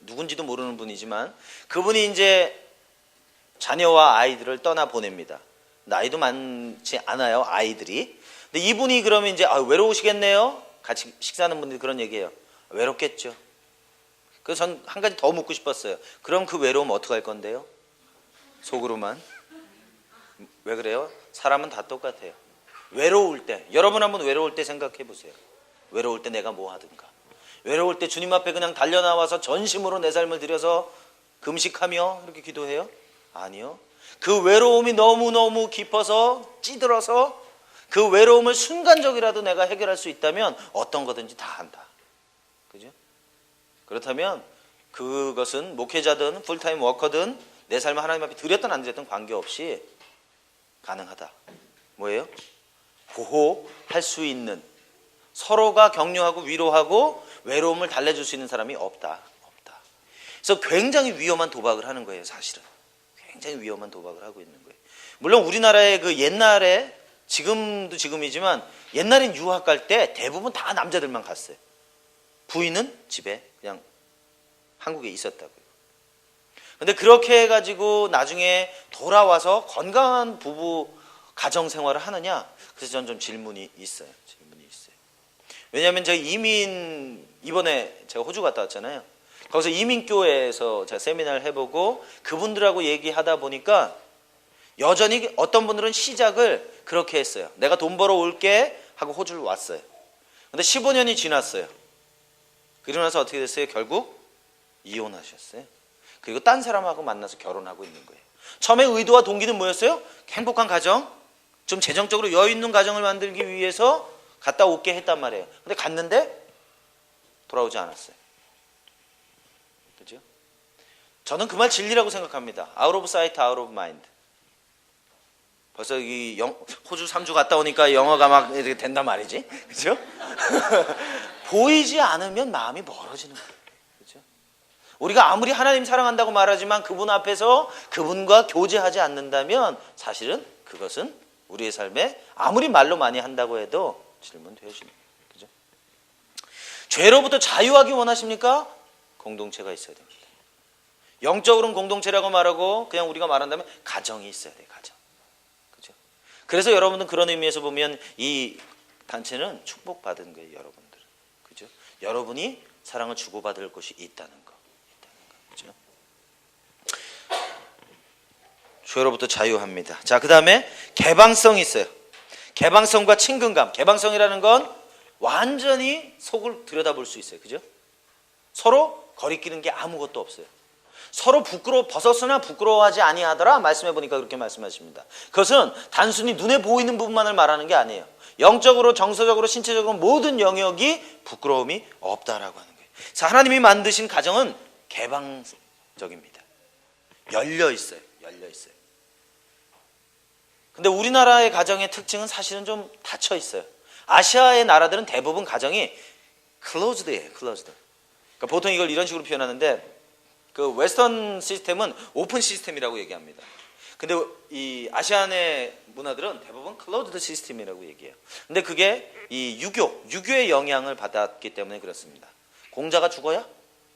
누군지도 모르는 분이지만 그분이 이제 자녀와 아이들을 떠나 보냅니다. 나이도 많지 않아요, 아이들이. 근데 이분이 그러면 이제 외로우시겠네요. 같이 식사하는 분들이 그런 얘기해요. 외롭겠죠. 그래서 전 한 가지 더 묻고 싶었어요. 그럼 그 외로움 어떻게 할 건데요? 속으로만. 왜 그래요? 사람은 다 똑같아요. 외로울 때, 여러분 한번 외로울 때 생각해 보세요. 외로울 때 내가 뭐 하든가. 외로울 때 주님 앞에 그냥 달려나와서 전심으로 내 삶을 들여서 금식하며 이렇게 기도해요? 아니요. 그 외로움이 너무너무 깊어서 찌들어서 그 외로움을 순간적이라도 내가 해결할 수 있다면 어떤 거든지 다 한다. 그죠? 그렇다면 그것은 목회자든 풀타임 워커든 내 삶을 하나님 앞에 드렸든 안 드렸든 관계없이 가능하다. 뭐예요? 보호할 수 있는, 서로가 격려하고 위로하고 외로움을 달래줄 수 있는 사람이 없다. 그래서 굉장히 위험한 도박을 하는 거예요. 사실은 굉장히 위험한 도박을 하고 있는 거예요. 물론 우리나라의 그 옛날에, 지금도 지금이지만 옛날엔 유학 갈 때 대부분 다 남자들만 갔어요. 부인은 집에 그냥 한국에 있었다고요. 근데 그렇게 해가지고 나중에 돌아와서 건강한 부부 가정 생활을 하느냐? 그래서 저는 좀 질문이 있어요. 왜냐하면 제가 이번에 제가 호주 갔다 왔잖아요. 거기서 이민교회에서 제가 세미나를 해보고 그분들하고 얘기하다 보니까 여전히 어떤 분들은 시작을 그렇게 했어요. 내가 돈 벌어 올게 하고 호주를 왔어요. 근데 15년이 지났어요. 그러고 나서 어떻게 됐어요? 결국 이혼하셨어요. 그리고 딴 사람하고 만나서 결혼하고 있는 거예요. 처음에 의도와 동기는 뭐였어요? 행복한 가정, 좀 재정적으로 여유 있는 가정을 만들기 위해서 갔다 올게 했단 말이에요. 근데 갔는데 돌아오지 않았어요. 그죠? 저는 그 말 진리라고 생각합니다. Out of sight, out of mind. 벌써 호주 3주 갔다 오니까 영어가 막 이렇게 된단 말이지. 그죠? 보이지 않으면 마음이 멀어지는 거예요. 그죠? 우리가 아무리 하나님 사랑한다고 말하지만 그분 앞에서 그분과 교제하지 않는다면 사실은 그것은 우리의 삶에 아무리 말로 많이 한다고 해도 질문되어지는 거예요. 그죠? 죄로부터 자유하기 원하십니까? 공동체가 있어야 됩니다. 영적으로는 공동체라고 말하고 그냥 우리가 말한다면 가정이 있어야 돼요. 가정. 그죠? 그래서 여러분들 그런 의미에서 보면 이 단체는 축복받은 거예요. 여러분들은. 그죠? 여러분이 사랑을 주고받을 것이 있다는 거. 그죠? 죄로부터 자유합니다. 자, 그 다음에 개방성이 있어요. 개방성과 친근감. 개방성이라는 건 완전히 속을 들여다볼 수 있어요. 그죠? 서로 거리끼는 게 아무것도 없어요. 서로 벗었으나 부끄러워하지 아니하더라. 말씀해 보니까 그렇게 말씀하십니다. 그것은 단순히 눈에 보이는 부분만을 말하는 게 아니에요. 영적으로, 정서적으로, 신체적으로 모든 영역이 부끄러움이 없다라고 하는 거예요. 그래서 하나님이 만드신 가정은 개방적입니다. 열려 있어요. 근데 우리나라의 가정의 특징은 사실은 좀 닫혀 있어요. 아시아의 나라들은 대부분 가정이 closed예요. closed. 그러니까 보통 이걸 이런 식으로 표현하는데 그 웨스턴 시스템은 오픈 시스템이라고 얘기합니다. 근데 이 아시안의 문화들은 대부분 closed 시스템이라고 얘기해요. 근데 그게 이 유교의 영향을 받았기 때문에 그렇습니다. 공자가 죽어야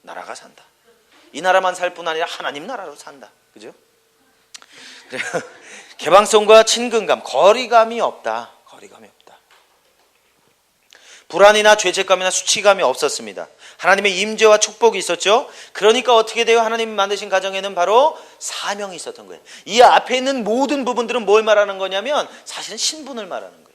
나라가 산다. 이 나라만 살 뿐 아니라 하나님 나라로 산다. 그죠? 개방성과 친근감, 거리감이 없다. 불안이나 죄책감이나 수치감이 없었습니다. 하나님의 임재와 축복이 있었죠. 그러니까 어떻게 돼요? 하나님이 만드신 가정에는 바로 사명이 있었던 거예요. 이 앞에 있는 모든 부분들은 뭘 말하는 거냐면 사실은 신분을 말하는 거예요.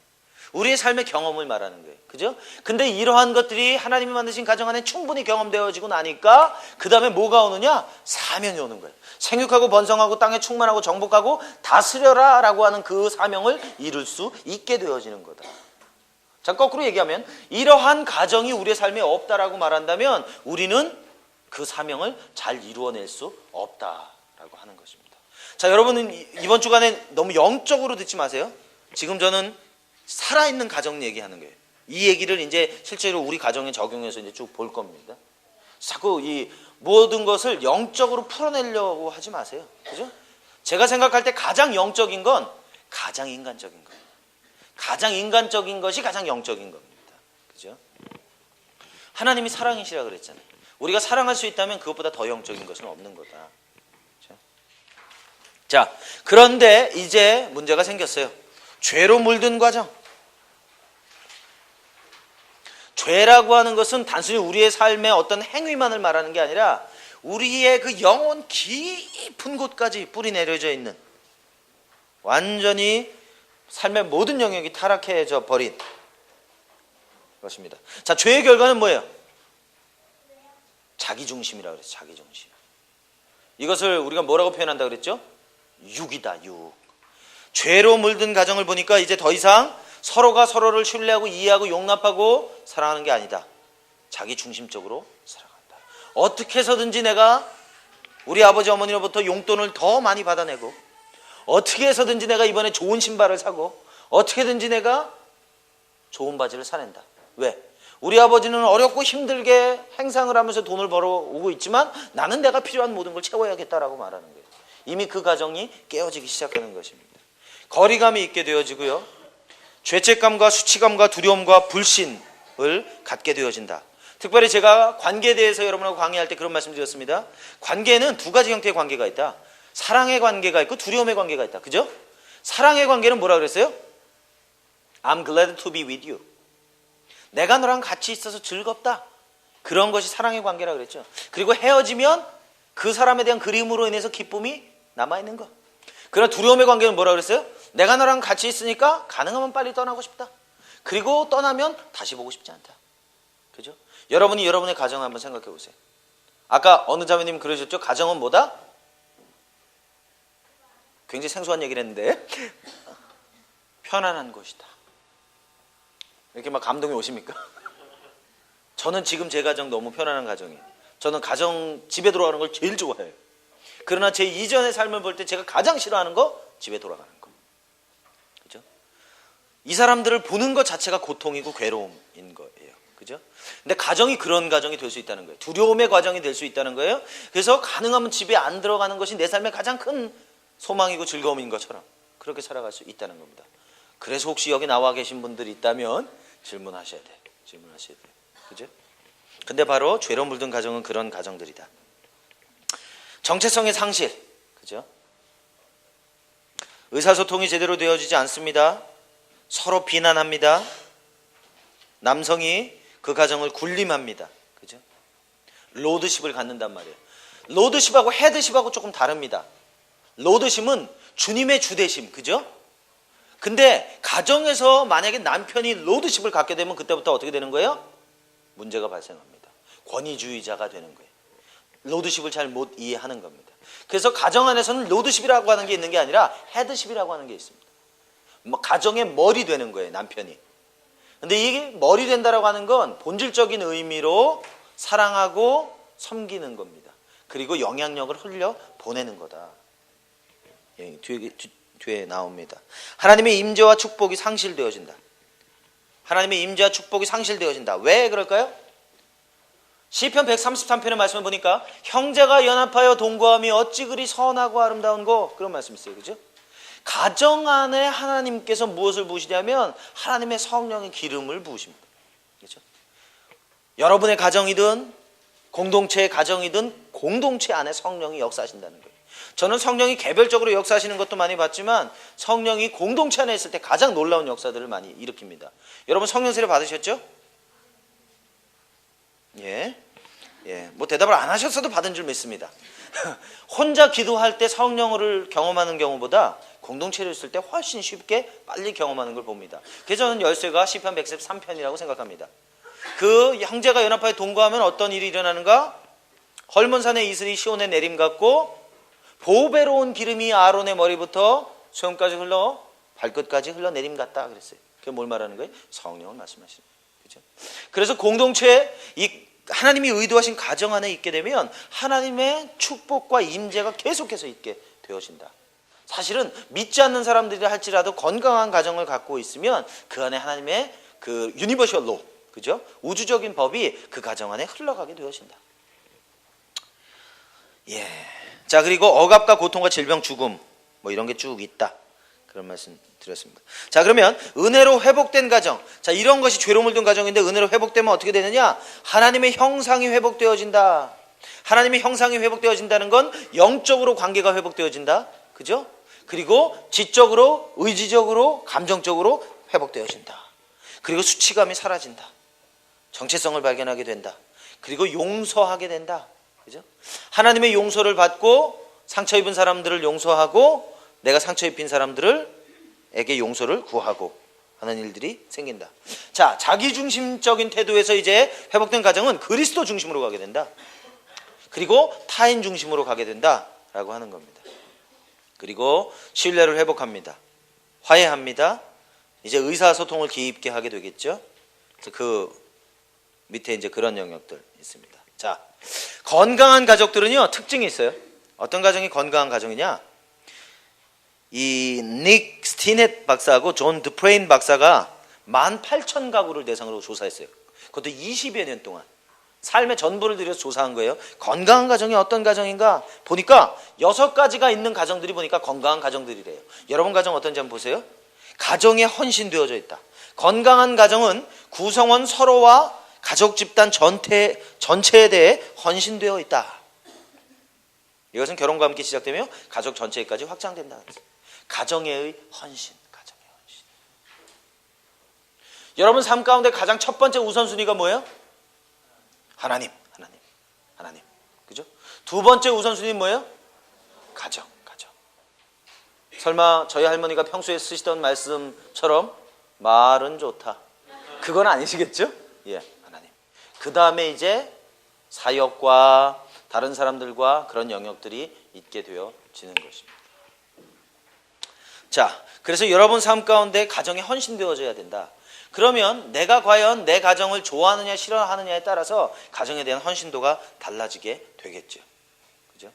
우리의 삶의 경험을 말하는 거예요. 그죠? 근데 이러한 것들이 하나님이 만드신 가정 안에 충분히 경험되어지고 나니까 그 다음에 뭐가 오느냐? 사명이 오는 거예요. 생육하고 번성하고 땅에 충만하고 정복하고 다스려라 라고 하는 그 사명을 이룰 수 있게 되어지는 거다. 자, 거꾸로 얘기하면 이러한 가정이 우리의 삶에 없다라고 말한다면 우리는 그 사명을 잘 이루어낼 수 없다라고 하는 것입니다. 자, 여러분은 이번 주간에 너무 영적으로 듣지 마세요. 지금 저는 살아있는 가정 얘기하는 거예요. 이 얘기를 이제 실제로 우리 가정에 적용해서 이제 쭉 볼 겁니다. 자꾸 이 모든 것을 영적으로 풀어내려고 하지 마세요. 그죠? 제가 생각할 때 가장 영적인 건 가장 인간적인 거예요. 가장 인간적인 것이 가장 영적인 겁니다. 그죠? 하나님이 사랑이시라 그랬잖아요. 우리가 사랑할 수 있다면 그것보다 더 영적인 것은 없는 거다. 그죠? 자, 그런데 이제 문제가 생겼어요. 죄로 물든 과정. 죄라고 하는 것은 단순히 우리의 삶의 어떤 행위만을 말하는 게 아니라 우리의 그 영혼 깊은 곳까지 뿌리 내려져 있는 완전히 삶의 모든 영역이 타락해져 버린 것입니다. 자, 죄의 결과는 뭐예요? 자기중심이라고 그랬어요. 자기중심. 이것을 우리가 뭐라고 표현한다고 그랬죠? 육이다, 육. 죄로 물든 가정을 보니까 이제 더 이상 서로가 서로를 신뢰하고 이해하고 용납하고 사랑하는 게 아니다. 자기중심적으로 살아간다. 어떻게 해서든지 내가 우리 아버지 어머니로부터 용돈을 더 많이 받아내고, 어떻게 해서든지 내가 이번에 좋은 신발을 사고, 어떻게든지 내가 좋은 바지를 사낸다. 왜? 우리 아버지는 어렵고 힘들게 행상을 하면서 돈을 벌어오고 있지만 나는 내가 필요한 모든 걸 채워야겠다라고 말하는 거예요. 이미 그 가정이 깨어지기 시작하는 것입니다. 거리감이 있게 되어지고요. 죄책감과 수치감과 두려움과 불신을 갖게 되어진다. 특별히 제가 관계에 대해서 여러분하고 강의할 때 그런 말씀 드렸습니다. 관계는 두 가지 형태의 관계가 있다. 사랑의 관계가 있고 두려움의 관계가 있다. 그죠? 사랑의 관계는 뭐라 그랬어요? I'm glad to be with you. 내가 너랑 같이 있어서 즐겁다. 그런 것이 사랑의 관계라 그랬죠. 그리고 헤어지면 그 사람에 대한 그리움으로 인해서 기쁨이 남아있는 것. 그러나 두려움의 관계는 뭐라 그랬어요? 내가 너랑 같이 있으니까 가능하면 빨리 떠나고 싶다. 그리고 떠나면 다시 보고 싶지 않다. 그죠? 여러분이 여러분의 가정을 한번 생각해 보세요. 아까 어느 자매님 그러셨죠? 가정은 뭐다? 굉장히 생소한 얘기를 했는데 편안한 곳이다. 이렇게 막 감동이 오십니까? 저는 지금 제 가정 너무 편안한 가정이에요. 저는 가정 집에 돌아가는 걸 제일 좋아해요. 그러나 제 이전의 삶을 볼 때 제가 가장 싫어하는 거 집에 돌아가는 거. 그죠? 이 사람들을 보는 것 자체가 고통이고 괴로움인 거예요. 그죠? 근데 가정이 그런 가정이 될 수 있다는 거예요. 두려움의 과정이 될 수 있다는 거예요. 그래서 가능하면 집에 안 들어가는 것이 내 삶의 가장 큰 소망이고 즐거움인 것처럼 그렇게 살아갈 수 있다는 겁니다. 그래서 혹시 여기 나와 계신 분들이 있다면 질문하셔야 돼요. 질문하셔야 돼요. 그죠? 근데 바로 죄로 물든 가정은 그런 가정들이다. 정체성의 상실. 그죠? 의사소통이 제대로 되어지지 않습니다. 서로 비난합니다. 남성이 그 가정을 군림합니다. 그죠? 로드십을 갖는단 말이에요. 로드십하고 헤드십하고 조금 다릅니다. 로드십은 주님의 주대심. 그죠? 근데 가정에서 만약에 남편이 로드십을 갖게 되면 그때부터 어떻게 되는 거예요? 문제가 발생합니다. 권위주의자가 되는 거예요. 로드십을 잘 못 이해하는 겁니다. 그래서 가정 안에서는 로드십이라고 하는 게 있는 게 아니라 헤드십이라고 하는 게 있습니다. 가정의 머리 되는 거예요, 남편이. 근데 이게 머리 된다라고 하는 건 본질적인 의미로 사랑하고 섬기는 겁니다. 그리고 영향력을 흘려 보내는 거다. 뒤에 나옵니다. 하나님의 임재와 축복이 상실되어진다. 하나님의 임재와 축복이 상실되어진다. 왜 그럴까요? 시편 133편의 말씀을 보니까 형제가 연합하여 동거함이 어찌 그리 선하고 아름다운고, 그런 말씀이 있어요. 그죠? 가정 안에 하나님께서 무엇을 부으시냐면 하나님의 성령의 기름을 부으십니다. 그죠? 여러분의 가정이든 공동체의 가정이든 공동체 안에 성령이 역사하신다는 거예요. 저는 성령이 개별적으로 역사하시는 것도 많이 봤지만 성령이 공동체 안에 있을 때 가장 놀라운 역사들을 많이 일으킵니다. 여러분 성령 세례 받으셨죠? 예. 뭐 대답을 안 하셨어도 받은 줄 믿습니다. 혼자 기도할 때 성령을 경험하는 경우보다 공동체를 있을 때 훨씬 쉽게 빨리 경험하는 걸 봅니다. 그래서 저는 열쇠가 시편 113편이라고 생각합니다. 그 형제가 연합하여 동거하면 어떤 일이 일어나는가? 헐몬산의 이슬이 시온에 내림 같고 보배로운 기름이 아론의 머리부터 수염까지 흘러 발끝까지 흘러내림 같다 그랬어요. 그게 뭘 말하는 거예요? 성령을 말씀하시는 거예요. 그렇죠? 그래서 공동체에 이 하나님이 의도하신 가정 안에 있게 되면 하나님의 축복과 임재가 계속해서 있게 되어진다. 사실은 믿지 않는 사람들이 할지라도 건강한 가정을 갖고 있으면 그 안에 하나님의 그 유니버셜 로, 그죠? 우주적인 법이 그 가정 안에 흘러가게 되어진다. 예. 자, 그리고 억압과 고통과 질병, 죽음 뭐 이런 게 쭉 있다. 그런 말씀 드렸습니다. 자, 그러면 은혜로 회복된 가정. 자, 이런 것이 죄로 물든 가정인데 은혜로 회복되면 어떻게 되느냐? 하나님의 형상이 회복되어진다. 하나님의 형상이 회복되어진다는 건 영적으로 관계가 회복되어진다. 그죠? 그리고 지적으로, 의지적으로, 감정적으로 회복되어진다. 그리고 수치감이 사라진다. 정체성을 발견하게 된다. 그리고 용서하게 된다. 그죠? 하나님의 용서를 받고 상처 입은 사람들을 용서하고 내가 상처 입힌 사람들에게 용서를 구하고 하는 일들이 생긴다. 자, 자기중심적인 태도에서 이제 회복된 가정은 그리스도 중심으로 가게 된다. 그리고 타인 중심으로 가게 된다라고 하는 겁니다. 그리고 신뢰를 회복합니다. 화해합니다. 이제 의사소통을 깊게 하게 되겠죠. 그 밑에 이제 그런 영역들 있습니다. 자, 건강한 가족들은요 특징이 있어요. 어떤 가정이 건강한 가정이냐? 이 닉 스티넷 박사하고 존 드프레인 박사가 18,000가구를 대상으로 조사했어요. 그것도 20여 년 동안 삶의 전부를 들여서 조사한 거예요. 건강한 가정이 어떤 가정인가 보니까 6가지가 있는 가정들이 보니까 건강한 가정들이래요. 여러분 가정 어떤지 한번 보세요. 가정에 헌신되어져 있다. 건강한 가정은 구성원 서로와 가족 집단 전체에 대해 헌신되어 있다. 이것은 결혼과 함께 시작되며 가족 전체까지 확장된다. 가정의 헌신, 가정의 헌신. 여러분 삶 가운데 가장 첫 번째 우선순위가 뭐예요? 하나님. 그죠? 두 번째 우선순위는 뭐예요? 가정. 설마 저희 할머니가 평소에 쓰시던 말씀처럼 말은 좋다. 그건 아니시겠죠? 예, 하나님. 그 다음에 이제 사역과 다른 사람들과 그런 영역들이 있게 되어지는 것입니다. 자, 그래서 여러분 삶 가운데 가정에 헌신되어져야 된다. 그러면 내가 과연 내 가정을 좋아하느냐 싫어하느냐에 따라서 가정에 대한 헌신도가 달라지게 되겠죠. 그죠?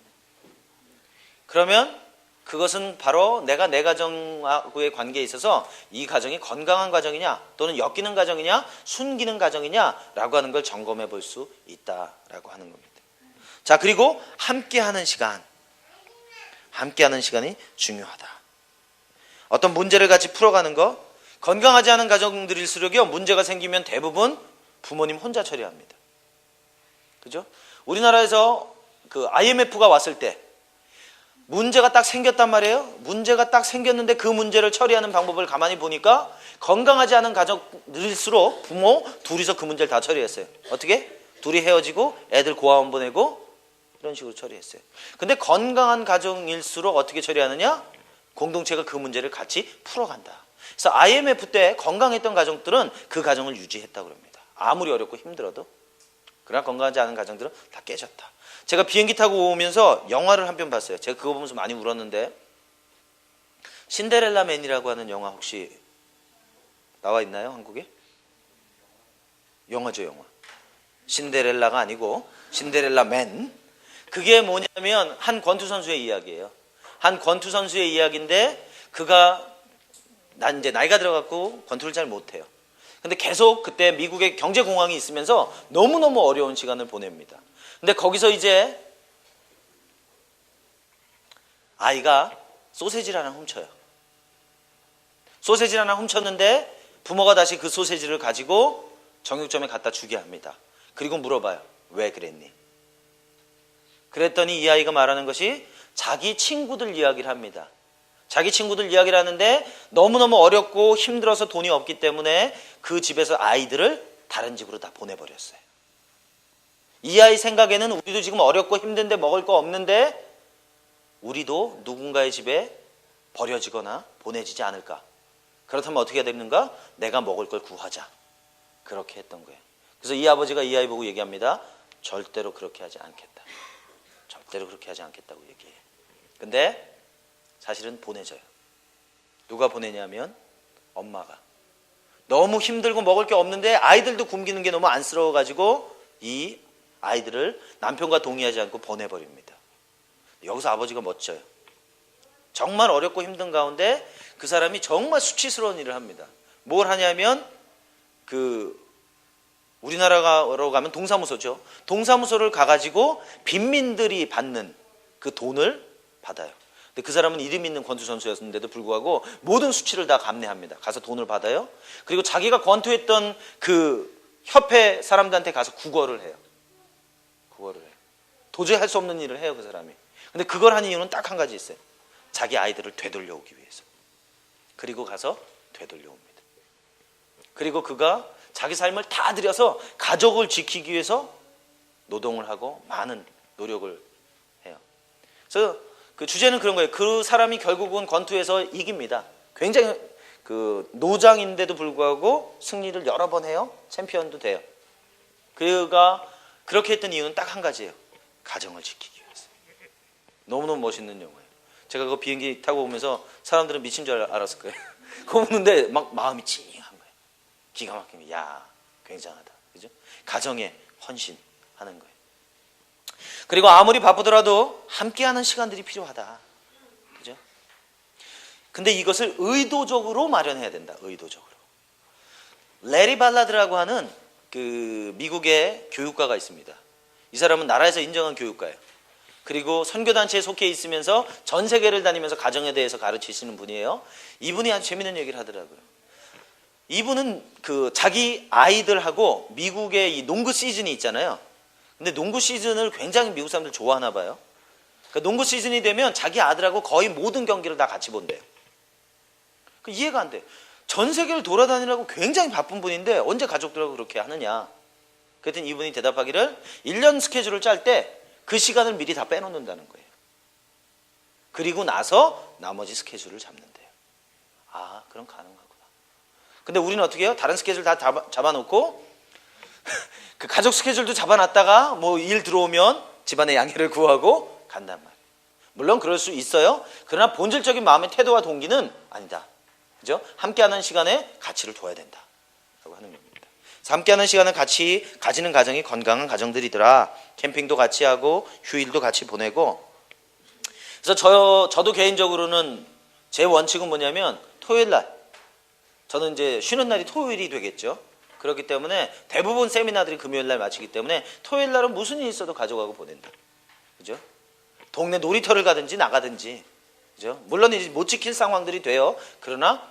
그러면 그것은 바로 내가 내 가정하고의 관계에 있어서 이 가정이 건강한 가정이냐 또는 엮이는 가정이냐 숨기는 가정이냐라고 하는 걸 점검해 볼 수 있다라고 하는 겁니다. 자, 그리고 함께하는 시간이 중요하다. 어떤 문제를 같이 풀어가는 거, 건강하지 않은 가정들일수록요 문제가 생기면 대부분 부모님 혼자 처리합니다. 그죠? 우리나라에서 그 IMF가 왔을 때 문제가 딱 생겼단 말이에요. 문제가 딱 생겼는데 그 문제를 처리하는 방법을 가만히 보니까 건강하지 않은 가정들일수록 부모 둘이서 그 문제를 다 처리했어요. 어떻게? 둘이 헤어지고 애들 고아원 보내고 이런 식으로 처리했어요. 근데 건강한 가정일수록 어떻게 처리하느냐? 공동체가 그 문제를 같이 풀어간다. 그래서 IMF 때 건강했던 가정들은 그 가정을 유지했다고 합니다. 아무리 어렵고 힘들어도. 그러나 건강하지 않은 가정들은 다 깨졌다. 제가 비행기 타고 오면서 영화를 한 편 봤어요. 제가 그거 보면서 많이 울었는데 신데렐라 맨이라고 하는 영화 혹시 나와 있나요? 한국에? 영화죠, 영화. 신데렐라가 아니고 신데렐라 맨. 그게 뭐냐면 한 권투 선수의 이야기예요. 한 권투 선수의 이야기인데 그가 이제 나이가 들어갖고 권투를 잘 못해요. 근데 계속 그때 미국의 경제 공황이 있으면서 너무너무 어려운 시간을 보냅니다. 근데 거기서 이제 아이가 소세지를 하나 훔쳐요. 소세지를 하나 훔쳤는데 부모가 다시 그 소세지를 가지고 정육점에 갖다 주게 합니다. 그리고 물어봐요. 왜 그랬니? 그랬더니 이 아이가 말하는 것이 자기 친구들 이야기를 합니다. 자기 친구들 이야기를 하는데 너무너무 어렵고 힘들어서 돈이 없기 때문에 그 집에서 아이들을 다른 집으로 다 보내버렸어요. 이 아이 생각에는 우리도 지금 어렵고 힘든데 먹을 거 없는데 우리도 누군가의 집에 버려지거나 보내지지 않을까. 그렇다면 어떻게 해야 되는가? 내가 먹을 걸 구하자. 그렇게 했던 거예요. 그래서 이 아버지가 이 아이 보고 얘기합니다. 절대로 그렇게 하지 않겠다. 절대로 그렇게 하지 않겠다고 얘기해요. 근데 사실은 보내져요. 누가 보내냐면 엄마가. 너무 힘들고 먹을 게 없는데 아이들도 굶기는 게 너무 안쓰러워가지고 이 아이들을 남편과 동의하지 않고 보내버립니다. 여기서 아버지가 멋져요. 정말 어렵고 힘든 가운데 그 사람이 정말 수치스러운 일을 합니다. 뭘 하냐면 우리나라로 가면 동사무소죠. 동사무소를 가가지고 빈민들이 받는 그 돈을 받아요. 근데 그 사람은 이름 있는 권투 선수였는데도 불구하고 모든 수치를 다 감내합니다. 가서 돈을 받아요. 그리고 자기가 권투했던 그 협회 사람들한테 가서 구걸을 해요. 도저히 할 수 없는 일을 해요, 그 사람이. 근데 그걸 하는 이유는 딱 한 가지 있어요. 자기 아이들을 되돌려오기 위해서. 그리고 가서 되돌려옵니다. 그리고 그가 자기 삶을 다 들여서 가족을 지키기 위해서 노동을 하고 많은 노력을 해요. 그래서 그 주제는 그런 거예요. 그 사람이 결국은 권투에서 이깁니다. 굉장히 그 노장인데도 불구하고 승리를 여러 번 해요. 챔피언도 돼요. 그가 그렇게 했던 이유는 딱 한 가지예요. 가정을 지키기 위해서. 너무너무 멋있는 영화예요. 제가 그 비행기 타고 오면서 사람들은 미친 줄 알았을 거예요. 그거 보는데 막 마음이 찡한 거예요. 기가 막히면 야, 굉장하다. 그죠? 가정에 헌신하는 거예요. 그리고 아무리 바쁘더라도 함께하는 시간들이 필요하다. 그죠? 근데 이것을 의도적으로 마련해야 된다. 의도적으로. 레리 발라드라고 하는 그 미국의 교육가가 있습니다. 이 사람은 나라에서 인정한 교육가예요. 그리고 선교단체에 속해 있으면서 전 세계를 다니면서 가정에 대해서 가르치시는 분이에요. 이분이 아주 재밌는 얘기를 하더라고요. 이분은 그 자기 아이들하고 미국의 이 농구 시즌이 있잖아요. 근데 농구 시즌을 굉장히 미국 사람들 좋아하나 봐요. 그러니까 농구 시즌이 되면 자기 아들하고 거의 모든 경기를 다 같이 본대요. 이해가 안 돼. 전 세계를 돌아다니라고 굉장히 바쁜 분인데 언제 가족들하고 그렇게 하느냐. 그랬더니 이분이 대답하기를 1년 스케줄을 짤 때 그 시간을 미리 다 빼놓는다는 거예요. 그리고 나서 나머지 스케줄을 잡는데요. 아, 그럼 가능하구나. 근데 우리는 어떻게 해요? 다른 스케줄 다 잡아놓고 그 가족 스케줄도 잡아놨다가 뭐 일 들어오면 집안의 양해를 구하고 간단 말이에요. 물론 그럴 수 있어요. 그러나 본질적인 마음의 태도와 동기는 아니다. 그죠? 함께하는 시간에 가치를 둬야 된다. 라고 하는 겁니다. 함께하는 시간을 같이 가지는 가정이 건강한 가정들이더라. 캠핑도 같이 하고 휴일도 같이 보내고. 그래서 저도 개인적으로는 제 원칙은 뭐냐면 토요일 날, 저는 이제 쉬는 날이 토요일이 되겠죠. 그렇기 때문에 대부분 세미나들이 금요일 날 마치기 때문에 토요일 날은 무슨 일이 있어도 가져가고 보낸다. 그죠? 동네 놀이터를 가든지 나가든지. 그죠? 물론 이제 못 지킬 상황들이 돼요. 그러나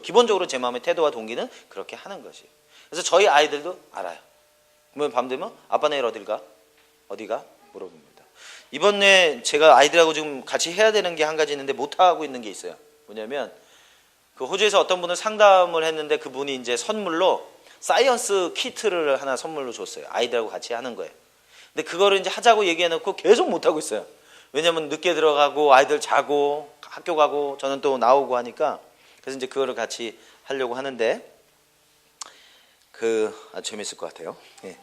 기본적으로 제 마음의 태도와 동기는 그렇게 하는 것이에요. 그래서 저희 아이들도 알아요. 그러면 밤 되면 아빠 내일 어딜 가? 어디가? 물어봅니다. 이번에 제가 아이들하고 지금 같이 해야 되는 게 한 가지 있는데 못하고 있는 게 있어요. 뭐냐면 그 호주에서 어떤 분을 상담을 했는데 그분이 이제 선물로 사이언스 키트를 하나 선물로 줬어요. 아이들하고 같이 하는 거예요. 근데 그거를 이제 하자고 얘기해놓고 계속 못하고 있어요. 왜냐면 늦게 들어가고 아이들 자고 학교 가고 저는 또 나오고 하니까 그래서 이제 그거를 같이 하려고 하는데 아주 재밌을 것 같아요. 예.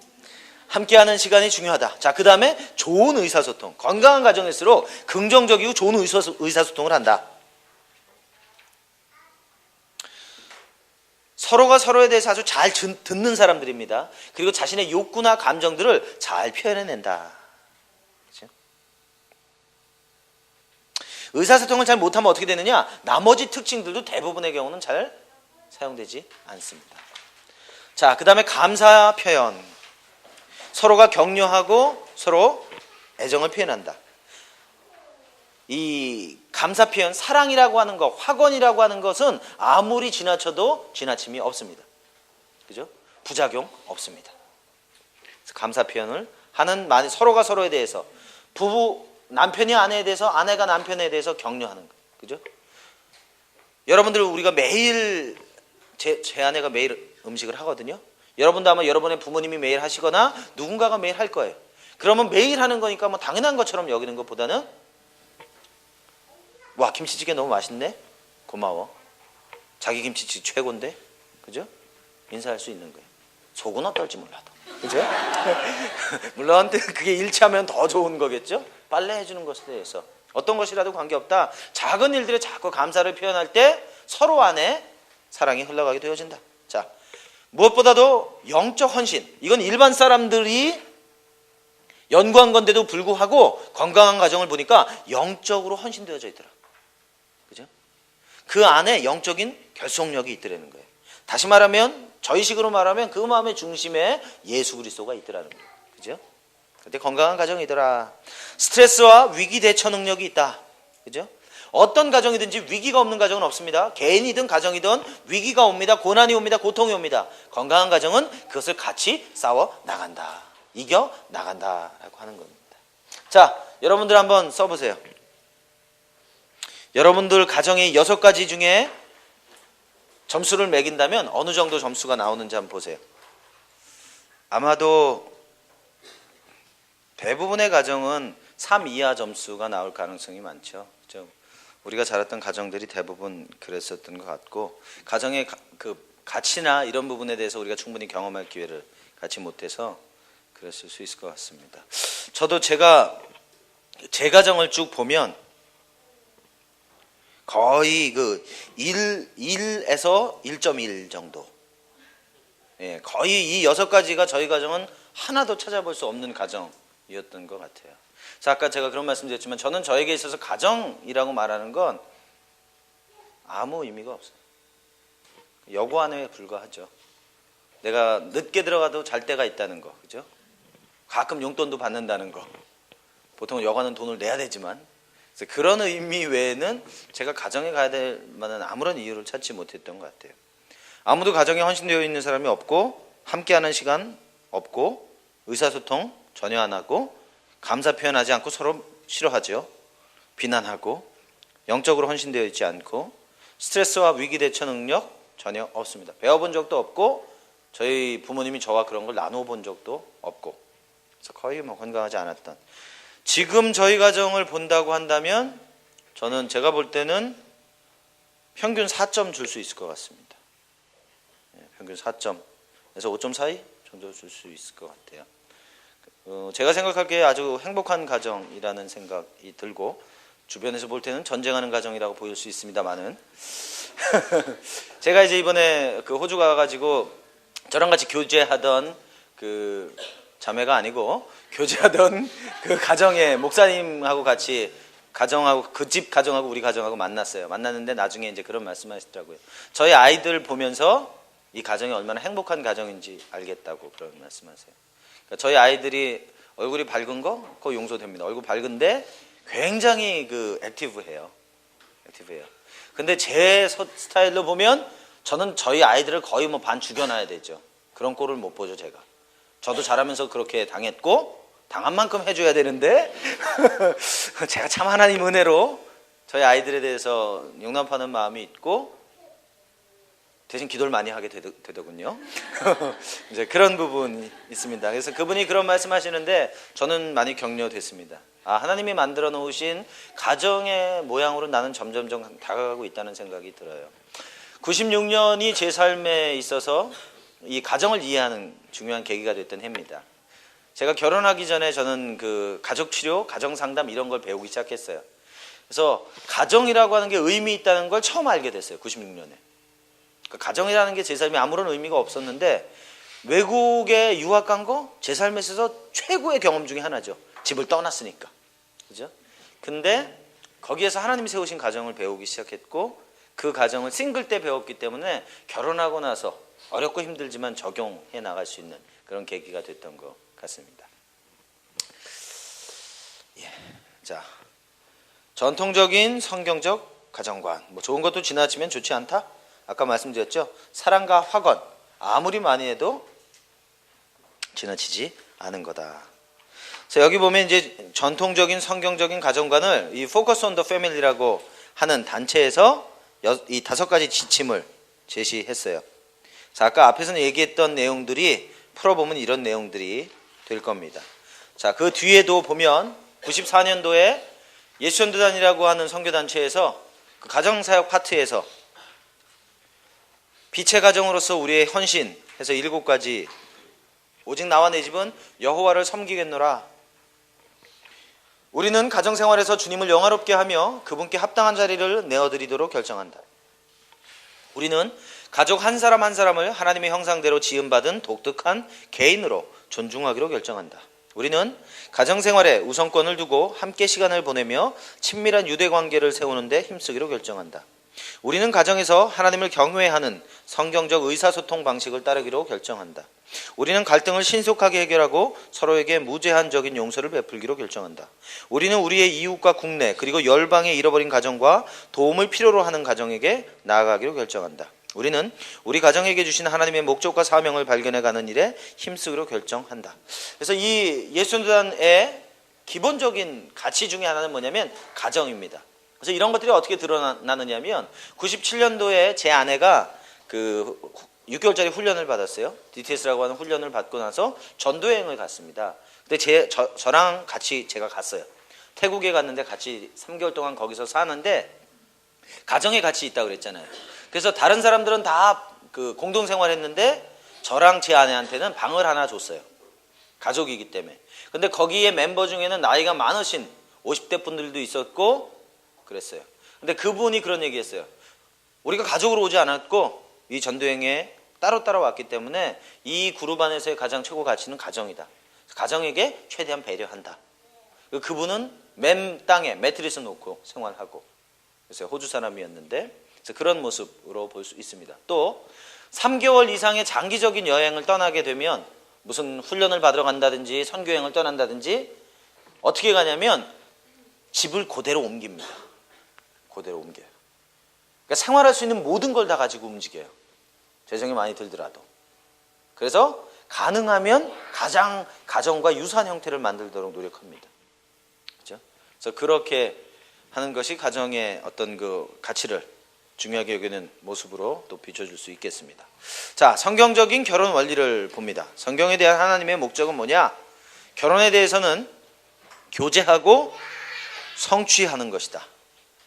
함께하는 시간이 중요하다. 자, 그 다음에 좋은 의사소통. 건강한 가정일수록 긍정적이고 좋은 의사소통을 한다. 서로가 서로에 대해서 아주 잘 듣는 사람들입니다. 그리고 자신의 욕구나 감정들을 잘 표현해낸다. 그렇죠? 의사소통을 잘 못하면 어떻게 되느냐? 나머지 특징들도 대부분의 경우는 잘 사용되지 않습니다. 자, 그 다음에 감사 표현. 서로가 격려하고 서로 애정을 표현한다. 이 감사 표현, 사랑이라고 하는 것, 확언이라고 하는 것은 아무리 지나쳐도 지나침이 없습니다. 그죠? 부작용 없습니다. 그래서 감사 표현을 하는 서로가 서로에 대해서 남편이 아내에 대해서 아내가 남편에 대해서 격려하는 것. 그죠? 여러분들 우리가 매일 제 아내가 매일 음식을 하거든요. 여러분도 아마 여러분의 부모님이 매일 하시거나 누군가가 매일 할 거예요. 그러면 매일 하는 거니까 뭐 당연한 것처럼 여기는 것보다는 와, 김치찌개 너무 맛있네? 고마워. 자기 김치찌개 최고인데? 그죠? 인사할 수 있는 거예요. 속은 어떨지 몰라도. 그죠? 물론 그게 일치하면 더 좋은 거겠죠? 빨래 해주는 것에 대해서. 어떤 것이라도 관계없다. 작은 일들에 자꾸 감사를 표현할 때 서로 안에 사랑이 흘러가게 되어진다. 자, 무엇보다도 영적 헌신. 이건 일반 사람들이 연구한 건데도 불구하고 건강한 가정을 보니까 영적으로 헌신되어져 있더라. 그죠? 그 안에 영적인 결속력이 있더라는 거예요. 다시 말하면 저희식으로 말하면 그 마음의 중심에 예수 그리스도가 있더라는 거예요. 그죠? 근데 건강한 가정이더라. 스트레스와 위기 대처 능력이 있다. 그죠? 어떤 가정이든지 위기가 없는 가정은 없습니다. 개인이든 가정이든 위기가 옵니다. 고난이 옵니다. 고통이 옵니다. 건강한 가정은 그것을 같이 싸워 나간다. 이겨 나간다라고 하는 겁니다. 자, 여러분들 한번 써보세요. 여러분들 가정의 6가지 중에 점수를 매긴다면 어느 정도 점수가 나오는지 한번 보세요. 아마도 대부분의 가정은 3 이하 점수가 나올 가능성이 많죠. 그렇죠? 우리가 자랐던 가정들이 대부분 그랬었던 것 같고, 가정의 그 가치나 이런 부분에 대해서 우리가 충분히 경험할 기회를 갖지 못해서 그랬을 수 있을 것 같습니다. 저도 제 가정을 쭉 보면 거의 그 1에서 1.1 정도, 거의 이 6가지가 저희 가정은 하나도 찾아볼 수 없는 가정이었던 것 같아요. 그래서 아까 제가 그런 말씀드렸지만, 저는 저에게 있어서 가정이라고 말하는 건 아무 의미가 없어요. 여고안에 불과하죠. 내가 늦게 들어가도 잘 때가 있다는 거, 그죠? 가끔 용돈도 받는다는 거. 보통 여가는 돈을 내야 되지만, 그래서 그런 의미 외에는 제가 가정에 가야 될 만한 아무런 이유를 찾지 못했던 것 같아요. 아무도 가정에 헌신되어 있는 사람이 없고, 함께하는 시간 없고, 의사소통 전혀 안 하고, 감사 표현하지 않고 서로 싫어하죠. 비난하고, 영적으로 헌신되어 있지 않고, 스트레스와 위기 대처 능력 전혀 없습니다. 배워본 적도 없고, 저희 부모님이 저와 그런 걸 나누어 본 적도 없고, 그래서 거의 건강하지 않았던. 지금 저희 가정을 본다고 한다면 저는 제가 볼 때는 평균 4점 줄 수 있을 것 같습니다. 평균 4점에서 5점 사이 정도 줄 수 있을 것 같아요. 제가 생각하기에 아주 행복한 가정이라는 생각이 들고, 주변에서 볼 때는 전쟁하는 가정이라고 보일 수 있습니다만은 제가 이제 이번에 그 호주 가가지고 저랑 같이 교제하던 그 자매가 아니고 교제하던 그 가정의 목사님하고 같이 가정하고, 그 집 가정하고 우리 가정하고 만났어요. 만났는데 나중에 이제 그런 말씀하시더라고요. 저희 아이들 보면서 이 가정이 얼마나 행복한 가정인지 알겠다고 그런 말씀하세요. 그러니까 저희 아이들이 얼굴이 밝은 거 그거 용서됩니다. 얼굴 밝은데 굉장히 그 액티브해요. 근데 제 스타일로 보면 저는 저희 아이들을 거의 뭐 반 죽여놔야 되죠. 그런 꼴을 못 보죠, 제가. 저도 자라면서 그렇게 당했고, 당한 만큼 해줘야 되는데 제가 참 하나님 은혜로 저희 아이들에 대해서 용납하는 마음이 있고, 대신 기도를 많이 하게 되더군요. 이제 그런 부분이 있습니다. 그래서 그분이 그런 말씀하시는데 저는 많이 격려됐습니다. 하나님이 만들어 놓으신 가정의 모양으로 나는 점점점 다가가고 있다는 생각이 들어요. 96년이 제 삶에 있어서 이 가정을 이해하는 중요한 계기가 됐던 해입니다. 제가 결혼하기 전에 저는 그 가족치료, 가정상담 이런 걸 배우기 시작했어요. 그래서 가정이라고 하는 게 의미 있다는 걸 처음 알게 됐어요. 96년에. 그러니까 가정이라는 게 제 삶에 아무런 의미가 없었는데, 외국에 유학 간 거 제 삶에 있어서 최고의 경험 중에 하나죠. 집을 떠났으니까. 그죠? 근데 거기에서 하나님이 세우신 가정을 배우기 시작했고, 그 가정을 싱글 때 배웠기 때문에 결혼하고 나서 어렵고 힘들지만 적용해 나갈 수 있는 그런 계기가 됐던 것 같습니다. 자, 전통적인 성경적 가정관, 뭐 좋은 것도 지나치면 좋지 않다? 아까 말씀드렸죠? 사랑과 확언, 아무리 많이 해도 지나치지 않은 거다. 그래서 여기 보면 이제 전통적인 성경적인 가정관을 이 Focus on the Family라고 하는 단체에서 이 5가지 지침을 제시했어요. 자, 아까 앞에서는 얘기했던 내용들이 풀어보면 이런 내용들이 될 겁니다. 자, 그 뒤에도 보면 94년도에 예수전도단이라고 하는 선교단체에서 그 가정사역 파트에서 빛의 가정으로서 우리의 헌신 해서 7가지, 오직 나와 내 집은 여호와를 섬기겠노라. 우리는 가정생활에서 주님을 영화롭게 하며 그분께 합당한 자리를 내어드리도록 결정한다. 우리는 가족 한 사람 한 사람을 하나님의 형상대로 지음받은 독특한 개인으로 존중하기로 결정한다. 우리는 가정생활에 우선권을 두고 함께 시간을 보내며 친밀한 유대관계를 세우는데 힘쓰기로 결정한다. 우리는 가정에서 하나님을 경외하는 성경적 의사소통 방식을 따르기로 결정한다. 우리는 갈등을 신속하게 해결하고 서로에게 무제한적인 용서를 베풀기로 결정한다. 우리는 우리의 이웃과 국내 그리고 열방에 잃어버린 가정과 도움을 필요로 하는 가정에게 나아가기로 결정한다. 우리는 우리 가정에게 주신 하나님의 목적과 사명을 발견해가는 일에 힘쓰기로 결정한다. 그래서 이 예수전도단의 기본적인 가치 중에 하나는 뭐냐면 가정입니다. 그래서 이런 것들이 어떻게 드러나느냐면 97년도에 제 아내가 그 6개월짜리 훈련을 받았어요. DTS라고 하는 훈련을 받고 나서 전도여행을 갔습니다. 근데 저랑 같이 제가 갔어요. 태국에 갔는데 같이 3개월 동안 거기서 사는데 가정의 가치 있다고 그랬잖아요. 그래서 다른 사람들은 다 그 공동생활했는데 저랑 제 아내한테는 방을 하나 줬어요. 가족이기 때문에. 근데 거기에 멤버 중에는 나이가 많으신 50대 분들도 있었고 그랬어요. 근데 그분이 그런 얘기했어요. 우리가 가족으로 오지 않았고 이 전도여행에 따로 왔기 때문에 이 그룹 안에서의 가장 최고 가치는 가정이다. 가정에게 최대한 배려한다. 그분은 맨 땅에 매트리스 놓고 생활하고, 그래서 호주 사람이었는데, 그래서 그런 모습으로 볼 수 있습니다. 또 3개월 이상의 장기적인 여행을 떠나게 되면 무슨 훈련을 받으러 간다든지 선교여행을 떠난다든지 어떻게 가냐면 집을 그대로 옮깁니다. 그대로 옮겨요. 그러니까 생활할 수 있는 모든 걸 다 가지고 움직여요. 재정이 많이 들더라도. 그래서 가능하면 가장 가정과 유사한 형태를 만들도록 노력합니다. 그렇죠? 그래서 그렇게 하는 것이 가정의 어떤 그 가치를 중요하게 여기는 모습으로 또 비춰줄 수 있겠습니다. 자, 성경적인 결혼 원리를 봅니다. 성경에 대한 하나님의 목적은 뭐냐? 결혼에 대해서는 교제하고 성취하는 것이다.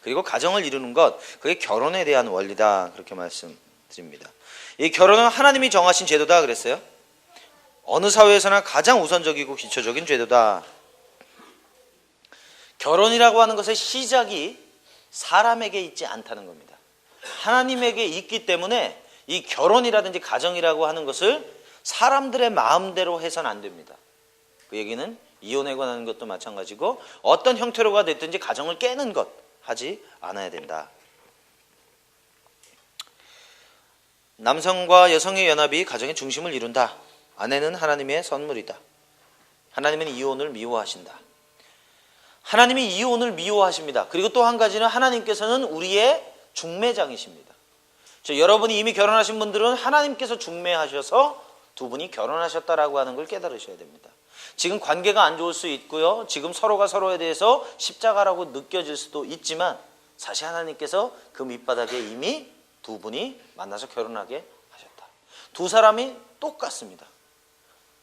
그리고 가정을 이루는 것, 그게 결혼에 대한 원리다. 그렇게 말씀드립니다. 이 결혼은 하나님이 정하신 제도다 그랬어요. 어느 사회에서나 가장 우선적이고 기초적인 제도다. 결혼이라고 하는 것의 시작이 사람에게 있지 않다는 겁니다. 하나님에게 있기 때문에 이 결혼이라든지 가정이라고 하는 것을 사람들의 마음대로 해서는 안 됩니다. 그 얘기는 이혼에 관한 것도 마찬가지고 어떤 형태로가 됐든지 가정을 깨는 것 하지 않아야 된다. 남성과 여성의 연합이 가정의 중심을 이룬다. 아내는 하나님의 선물이다. 하나님은 이혼을 미워하신다. 하나님이 이혼을 미워하십니다. 그리고 또 한 가지는 하나님께서는 우리의 중매장이십니다. 여러분이 이미 결혼하신 분들은 하나님께서 중매하셔서 두 분이 결혼하셨다라고 하는 걸 깨달으셔야 됩니다. 지금 관계가 안 좋을 수 있고요. 지금 서로가 서로에 대해서 십자가라고 느껴질 수도 있지만 사실 하나님께서 그 밑바닥에 이미 두 분이 만나서 결혼하게 하셨다. 두 사람이 똑같습니다.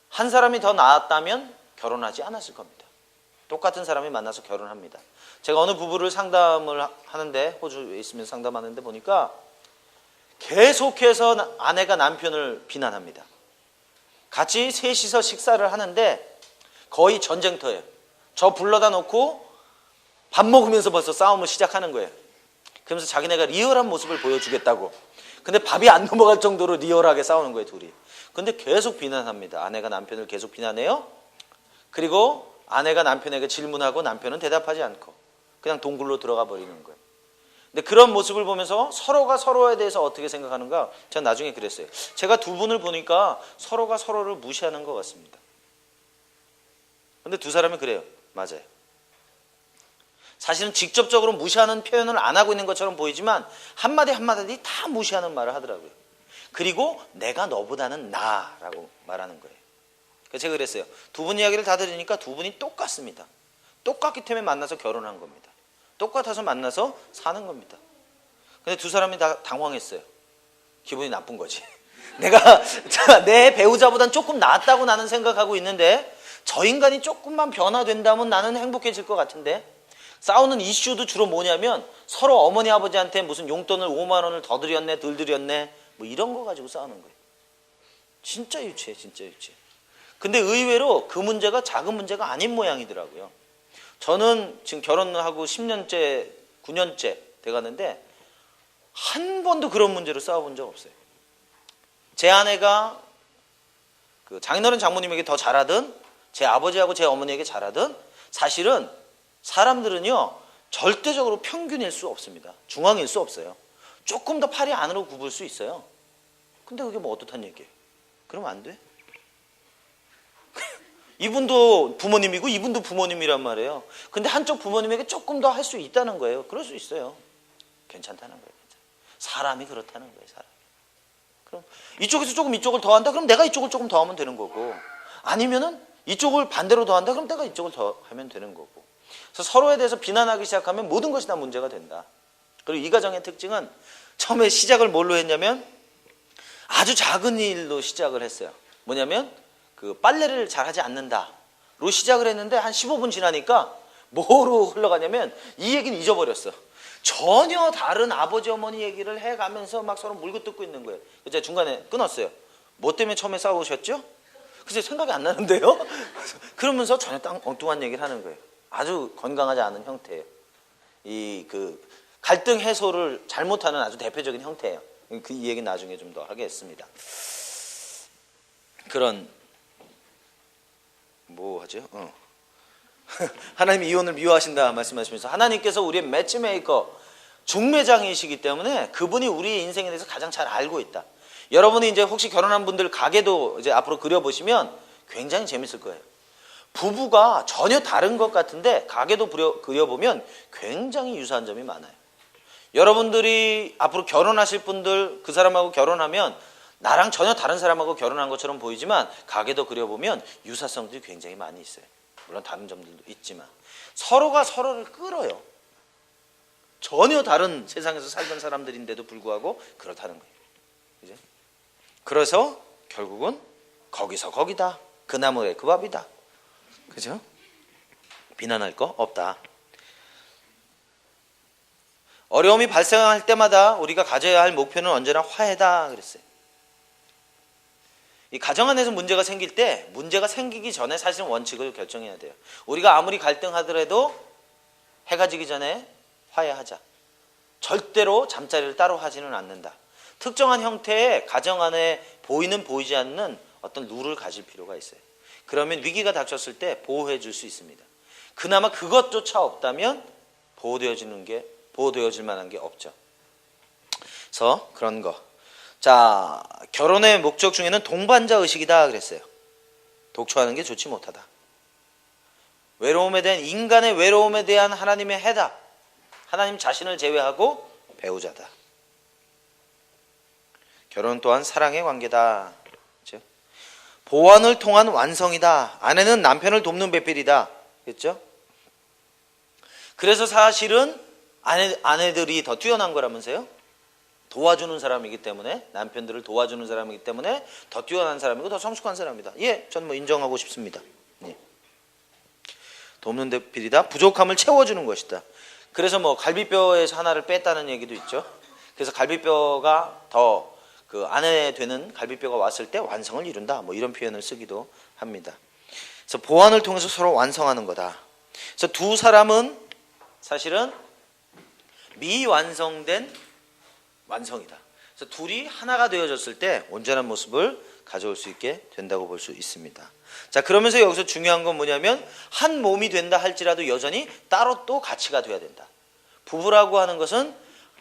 한 사람이 더 나았다면 결혼하지 않았을 겁니다. 똑같은 사람이 만나서 결혼합니다. 제가 어느 부부를 상담을 하는데, 호주에 있으면서 상담하는데 보니까 계속해서 아내가 남편을 비난합니다. 같이 셋이서 식사를 하는데 거의 전쟁터예요. 저 불러다 놓고 밥 먹으면서 벌써 싸움을 시작하는 거예요. 그러면서 자기네가 리얼한 모습을 보여주겠다고. 근데 밥이 안 넘어갈 정도로 리얼하게 싸우는 거예요, 둘이. 근데 계속 비난합니다. 아내가 남편을 계속 비난해요. 그리고 아내가 남편에게 질문하고 남편은 대답하지 않고 그냥 동굴로 들어가 버리는 거예요. 근데 그런 모습을 보면서 서로가 서로에 대해서 어떻게 생각하는가, 전 나중에 그랬어요. 제가 두 분을 보니까 서로가 서로를 무시하는 것 같습니다. 근데 두 사람이 그래요. 맞아요. 사실은 직접적으로 무시하는 표현을 안 하고 있는 것처럼 보이지만 한마디 한마디 다 무시하는 말을 하더라고요. 그리고 내가 너보다는 나라고 말하는 거예요. 그래서 제가 그랬어요. 두 분 이야기를 다 들으니까 두 분이 똑같습니다. 똑같기 때문에 만나서 결혼한 겁니다. 똑같아서 만나서 사는 겁니다. 근데 두 사람이 다 당황했어요. 기분이 나쁜 거지. 내가 내 배우자보단 조금 낫다고 나는 생각하고 있는데 저 인간이 조금만 변화된다면 나는 행복해질 것 같은데, 싸우는 이슈도 주로 뭐냐면 서로 어머니 아버지한테 무슨 용돈을 5만 원을 더 드렸네 덜 드렸네 뭐 이런 거 가지고 싸우는 거예요. 진짜 유치해, 진짜 유치해. 근데 의외로 그 문제가 작은 문제가 아닌 모양이더라고요. 저는 지금 결혼하고 10년째 9년째 돼가는데 한 번도 그런 문제로 싸워본 적 없어요. 제 아내가 그 장인어른 장모님에게 더 잘하든 제 아버지하고 제 어머니에게 잘하든 사실은 사람들은요 절대적으로 평균일 수 없습니다. 중앙일 수 없어요. 조금 더 팔이 안으로 굽을 수 있어요. 근데 그게 뭐 어떻단 얘기예요? 그러면 안 돼? 이분도 부모님이고 이분도 부모님이란 말이에요. 근데 한쪽 부모님에게 조금 더 할 수 있다는 거예요. 그럴 수 있어요. 괜찮다는 거예요. 사람이 그렇다는 거예요. 사람. 그럼 이쪽에서 조금 이쪽을 더 한다? 그럼 내가 이쪽을 조금 더 하면 되는 거고, 아니면은 이쪽을 반대로 더 한다? 그럼 내가 이쪽을 더 하면 되는 거고. 그래서 서로에 대해서 비난하기 시작하면 모든 것이 다 문제가 된다. 그리고 이 가정의 특징은 처음에 시작을 뭘로 했냐면 아주 작은 일로 시작을 했어요. 뭐냐면 그 빨래를 잘 하지 않는다로 시작을 했는데 한 15분 지나니까 뭐로 흘러가냐면 이 얘기는 잊어버렸어. 전혀 다른 아버지 어머니 얘기를 해가면서 막 서로 물고 뜯고 있는 거예요. 제가 중간에 끊었어요. 뭐 때문에 처음에 싸우셨죠? 글쎄 생각이 안 나는데요. 그러면서 전혀 엉뚱한 얘기를 하는 거예요. 아주 건강하지 않은 형태예요. 이 갈등 해소를 잘못하는 아주 대표적인 형태예요. 이 얘기 나중에 좀 더 하겠습니다. 그런 뭐 하죠? 하나님이 이혼을 미워하신다 말씀하시면서 하나님께서 우리의 매치메이커 중매장이시기 때문에 그분이 우리의 인생에 대해서 가장 잘 알고 있다. 여러분이 이제 혹시 결혼한 분들 가게도 이제 앞으로 그려보시면 굉장히 재밌을 거예요. 부부가 전혀 다른 것 같은데 가게도 그려보면 굉장히 유사한 점이 많아요. 여러분들이 앞으로 결혼하실 분들 그 사람하고 결혼하면 나랑 전혀 다른 사람하고 결혼한 것처럼 보이지만 가게도 그려보면 유사성들이 굉장히 많이 있어요. 물론 다른 점들도 있지만 서로가 서로를 끌어요. 전혀 다른 세상에서 살던 사람들인데도 불구하고 그렇다는 거예요. 그죠? 그래서 결국은 거기서 거기다. 그 나무에 그 밥이다. 그죠? 비난할 거 없다. 어려움이 발생할 때마다 우리가 가져야 할 목표는 언제나 화해다 그랬어요. 이 가정 안에서 문제가 생길 때 문제가 생기기 전에 사실은 원칙을 결정해야 돼요. 우리가 아무리 갈등하더라도 해가 지기 전에 화해하자. 절대로 잠자리를 따로 하지는 않는다. 특정한 형태의 가정 안에 보이지 않는 어떤 룰을 가질 필요가 있어요. 그러면 위기가 닥쳤을 때 보호해 줄 수 있습니다. 그나마 그것조차 없다면 보호되어질 만한 게 없죠. 그래서 그런 거. 자, 결혼의 목적 중에는 동반자 의식이다 그랬어요. 독초하는 게 좋지 못하다. 인간의 외로움에 대한 하나님의 해답. 하나님 자신을 제외하고 배우자다. 결혼 또한 사랑의 관계다. 그렇죠? 보완을 통한 완성이다. 아내는 남편을 돕는 배필이다. 그렇죠? 그래서 사실은 아내들이 더 뛰어난 거라면서요? 도와주는 사람이기 때문에, 남편들을 도와주는 사람이기 때문에 더 뛰어난 사람이고 더 성숙한 사람이다. 예, 저는 인정하고 싶습니다. 예. 돕는 대필이다. 부족함을 채워주는 것이다. 그래서 갈비뼈에서 하나를 뺐다는 얘기도 있죠. 그래서 갈비뼈가 더 아내 되는 갈비뼈가 왔을 때 완성을 이룬다. 이런 표현을 쓰기도 합니다. 그래서 보완을 통해서 서로 완성하는 거다. 그래서 두 사람은 사실은 미완성된 완성이다. 그래서 둘이 하나가 되어졌을 때 온전한 모습을 가져올 수 있게 된다고 볼 수 있습니다. 자, 그러면서 여기서 중요한 건 뭐냐면 한 몸이 된다 할지라도 여전히 따로 또 가치가 돼야 된다. 부부라고 하는 것은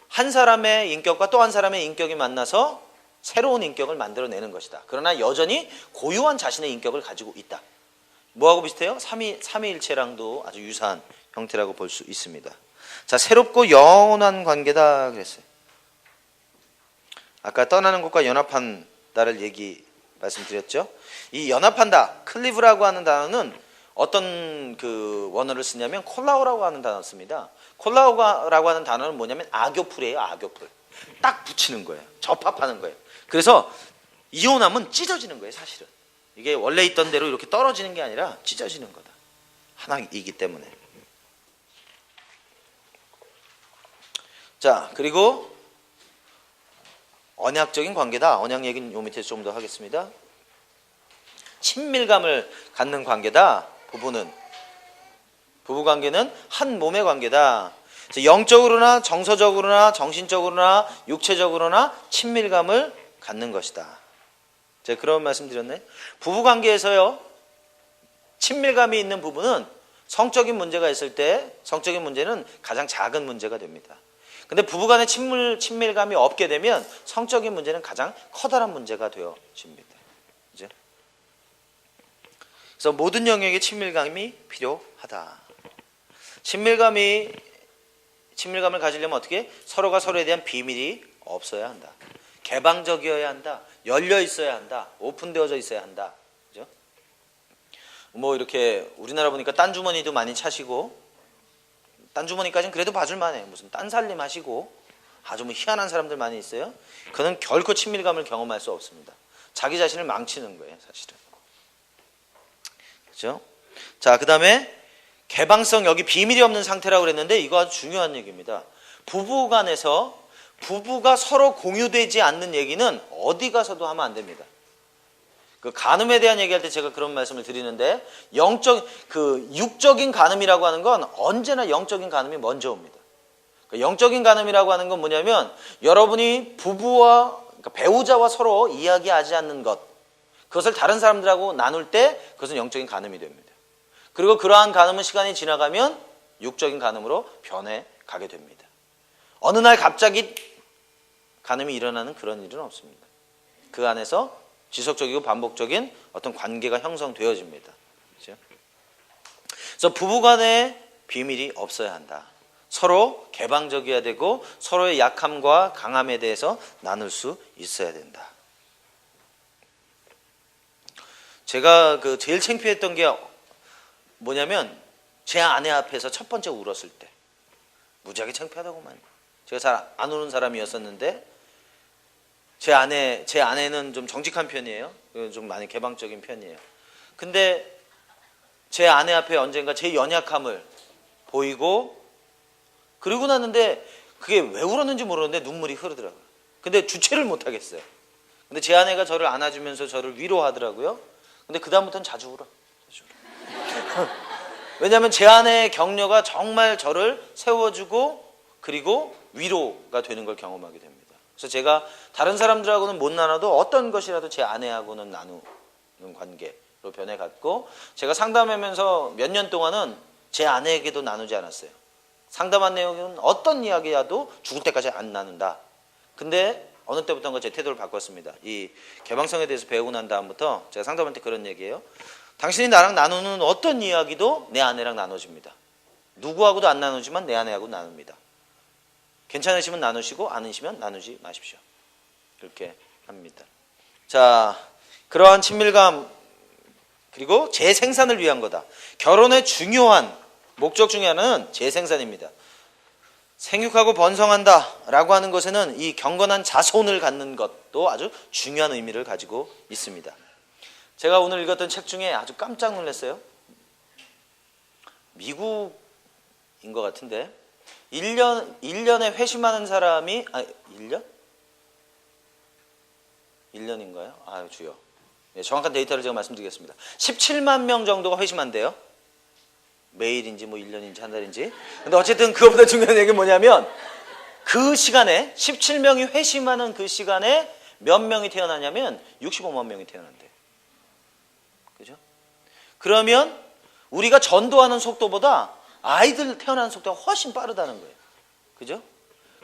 한 사람의 인격과 또 한 사람의 인격이 만나서 새로운 인격을 만들어내는 것이다. 그러나 여전히 고유한 자신의 인격을 가지고 있다. 뭐하고 비슷해요? 삼위일체랑도 아주 유사한 형태라고 볼 수 있습니다. 자, 새롭고 영원한 관계다 그랬어요. 아까 떠나는 것과 연합한다를 말씀드렸죠. 이 연합한다, 클리브라고 하는 단어는 어떤 원어를 쓰냐면 콜라오라고 하는 단어를 씁니다. 콜라오라고 하는 단어는 뭐냐면 악교풀이에요. 악교풀. 딱 붙이는 거예요. 접합하는 거예요. 그래서 이혼하면 찢어지는 거예요. 사실은. 이게 원래 있던 대로 이렇게 떨어지는 게 아니라 찢어지는 거다. 하나이기 때문에. 자, 그리고 언약적인 관계다. 언약 얘기는 요 밑에 좀 더 하겠습니다. 친밀감을 갖는 관계다. 부부관계는 한 몸의 관계다. 영적으로나 정서적으로나 정신적으로나 육체적으로나 친밀감을 갖는 것이다. 제가 그런 말씀 드렸네. 부부관계에서요, 친밀감이 있는 부부는 성적인 문제가 있을 때 성적인 문제는 가장 작은 문제가 됩니다. 근데 부부간의 친밀감이 없게 되면 성적인 문제는 가장 커다란 문제가 되어집니다. 그죠? 그래서 모든 영역에 친밀감이 필요하다. 친밀감을 가지려면 어떻게? 서로가 서로에 대한 비밀이 없어야 한다. 개방적이어야 한다. 열려 있어야 한다. 오픈되어져 있어야 한다. 그죠? 이렇게 우리나라 보니까 딴 주머니도 많이 차시고, 딴 주머니까지는 그래도 봐줄만해. 무슨 딴 살림 하시고 아주 희한한 사람들 많이 있어요. 그는 결코 친밀감을 경험할 수 없습니다. 자기 자신을 망치는 거예요, 사실은. 그렇죠? 자, 그 다음에 개방성, 여기 비밀이 없는 상태라고 그랬는데 이거 아주 중요한 얘기입니다. 부부 간에서 부부가 서로 공유되지 않는 얘기는 어디 가서도 하면 안 됩니다. 그 간음에 대한 얘기할 때 제가 그런 말씀을 드리는데 육적인 간음이라고 하는 건 언제나 영적인 간음이 먼저 옵니다. 그 영적인 간음이라고 하는 건 뭐냐면 여러분이 부부와 그러니까 배우자와 서로 이야기하지 않는 것, 그것을 다른 사람들하고 나눌 때 그것은 영적인 간음이 됩니다. 그리고 그러한 간음은 시간이 지나가면 육적인 간음으로 변해 가게 됩니다. 어느 날 갑자기 간음이 일어나는 그런 일은 없습니다. 그 안에서 지속적이고 반복적인 어떤 관계가 형성되어집니다. 그렇죠? 그래서 부부간에 비밀이 없어야 한다. 서로 개방적이어야 되고 서로의 약함과 강함에 대해서 나눌 수 있어야 된다. 제가 제일 창피했던 게 뭐냐면 제 아내 앞에서 첫 번째 울었을 때 무지하게 창피하다고만. 제가 잘 안 우는 사람이었었는데 제 아내는 좀 정직한 편이에요. 좀 많이 개방적인 편이에요. 근데 제 아내 앞에 언젠가 제 연약함을 보이고 그러고 났는데 그게 왜 울었는지 모르는데 눈물이 흐르더라고요. 근데 주체를 못 하겠어요. 근데 제 아내가 저를 안아주면서 저를 위로하더라고요. 근데 그다음부터는 자주 울어. 왜냐하면 제 아내의 격려가 정말 저를 세워주고 그리고 위로가 되는 걸 경험하게 됩니다. 그래서 제가 다른 사람들하고는 못 나눠도 어떤 것이라도 제 아내하고는 나누는 관계로 변해갔고, 제가 상담하면서 몇 년 동안은 제 아내에게도 나누지 않았어요. 상담한 내용은 어떤 이야기라도 죽을 때까지 안 나눈다. 근데 어느 때부터인가 제 태도를 바꿨습니다. 이 개방성에 대해서 배우고 난 다음부터 제가 상담할 때 그런 얘기예요. 당신이 나랑 나누는 어떤 이야기도 내 아내랑 나눠집니다. 누구하고도 안 나누지만 내 아내하고 나눕니다. 괜찮으시면 나누시고 아니시면 나누지 마십시오. 그렇게 합니다. 자, 그러한 친밀감 그리고 재생산을 위한 거다. 결혼의 중요한 목적 중에 하나는 재생산입니다. 생육하고 번성한다 라고 하는 것에는 이 경건한 자손을 갖는 것도 아주 중요한 의미를 가지고 있습니다. 제가 오늘 읽었던 책 중에 아주 깜짝 놀랐어요. 미국인 것 같은데 1년에 회심하는 사람이 1년? 1년인가요? 아유 주여. 네, 정확한 데이터를 제가 말씀드리겠습니다. 17만 명 정도가 회심한대요. 매일인지 뭐 1년인지 한 달인지. 근데 어쨌든 그것보다 중요한 얘기는 뭐냐면 그 시간에 17명이 회심하는 그 시간에 몇 명이 태어나냐면 65만 명이 태어난대요. 그죠? 그러면 우리가 전도하는 속도보다 아이들 태어나는 속도가 훨씬 빠르다는 거예요. 그죠?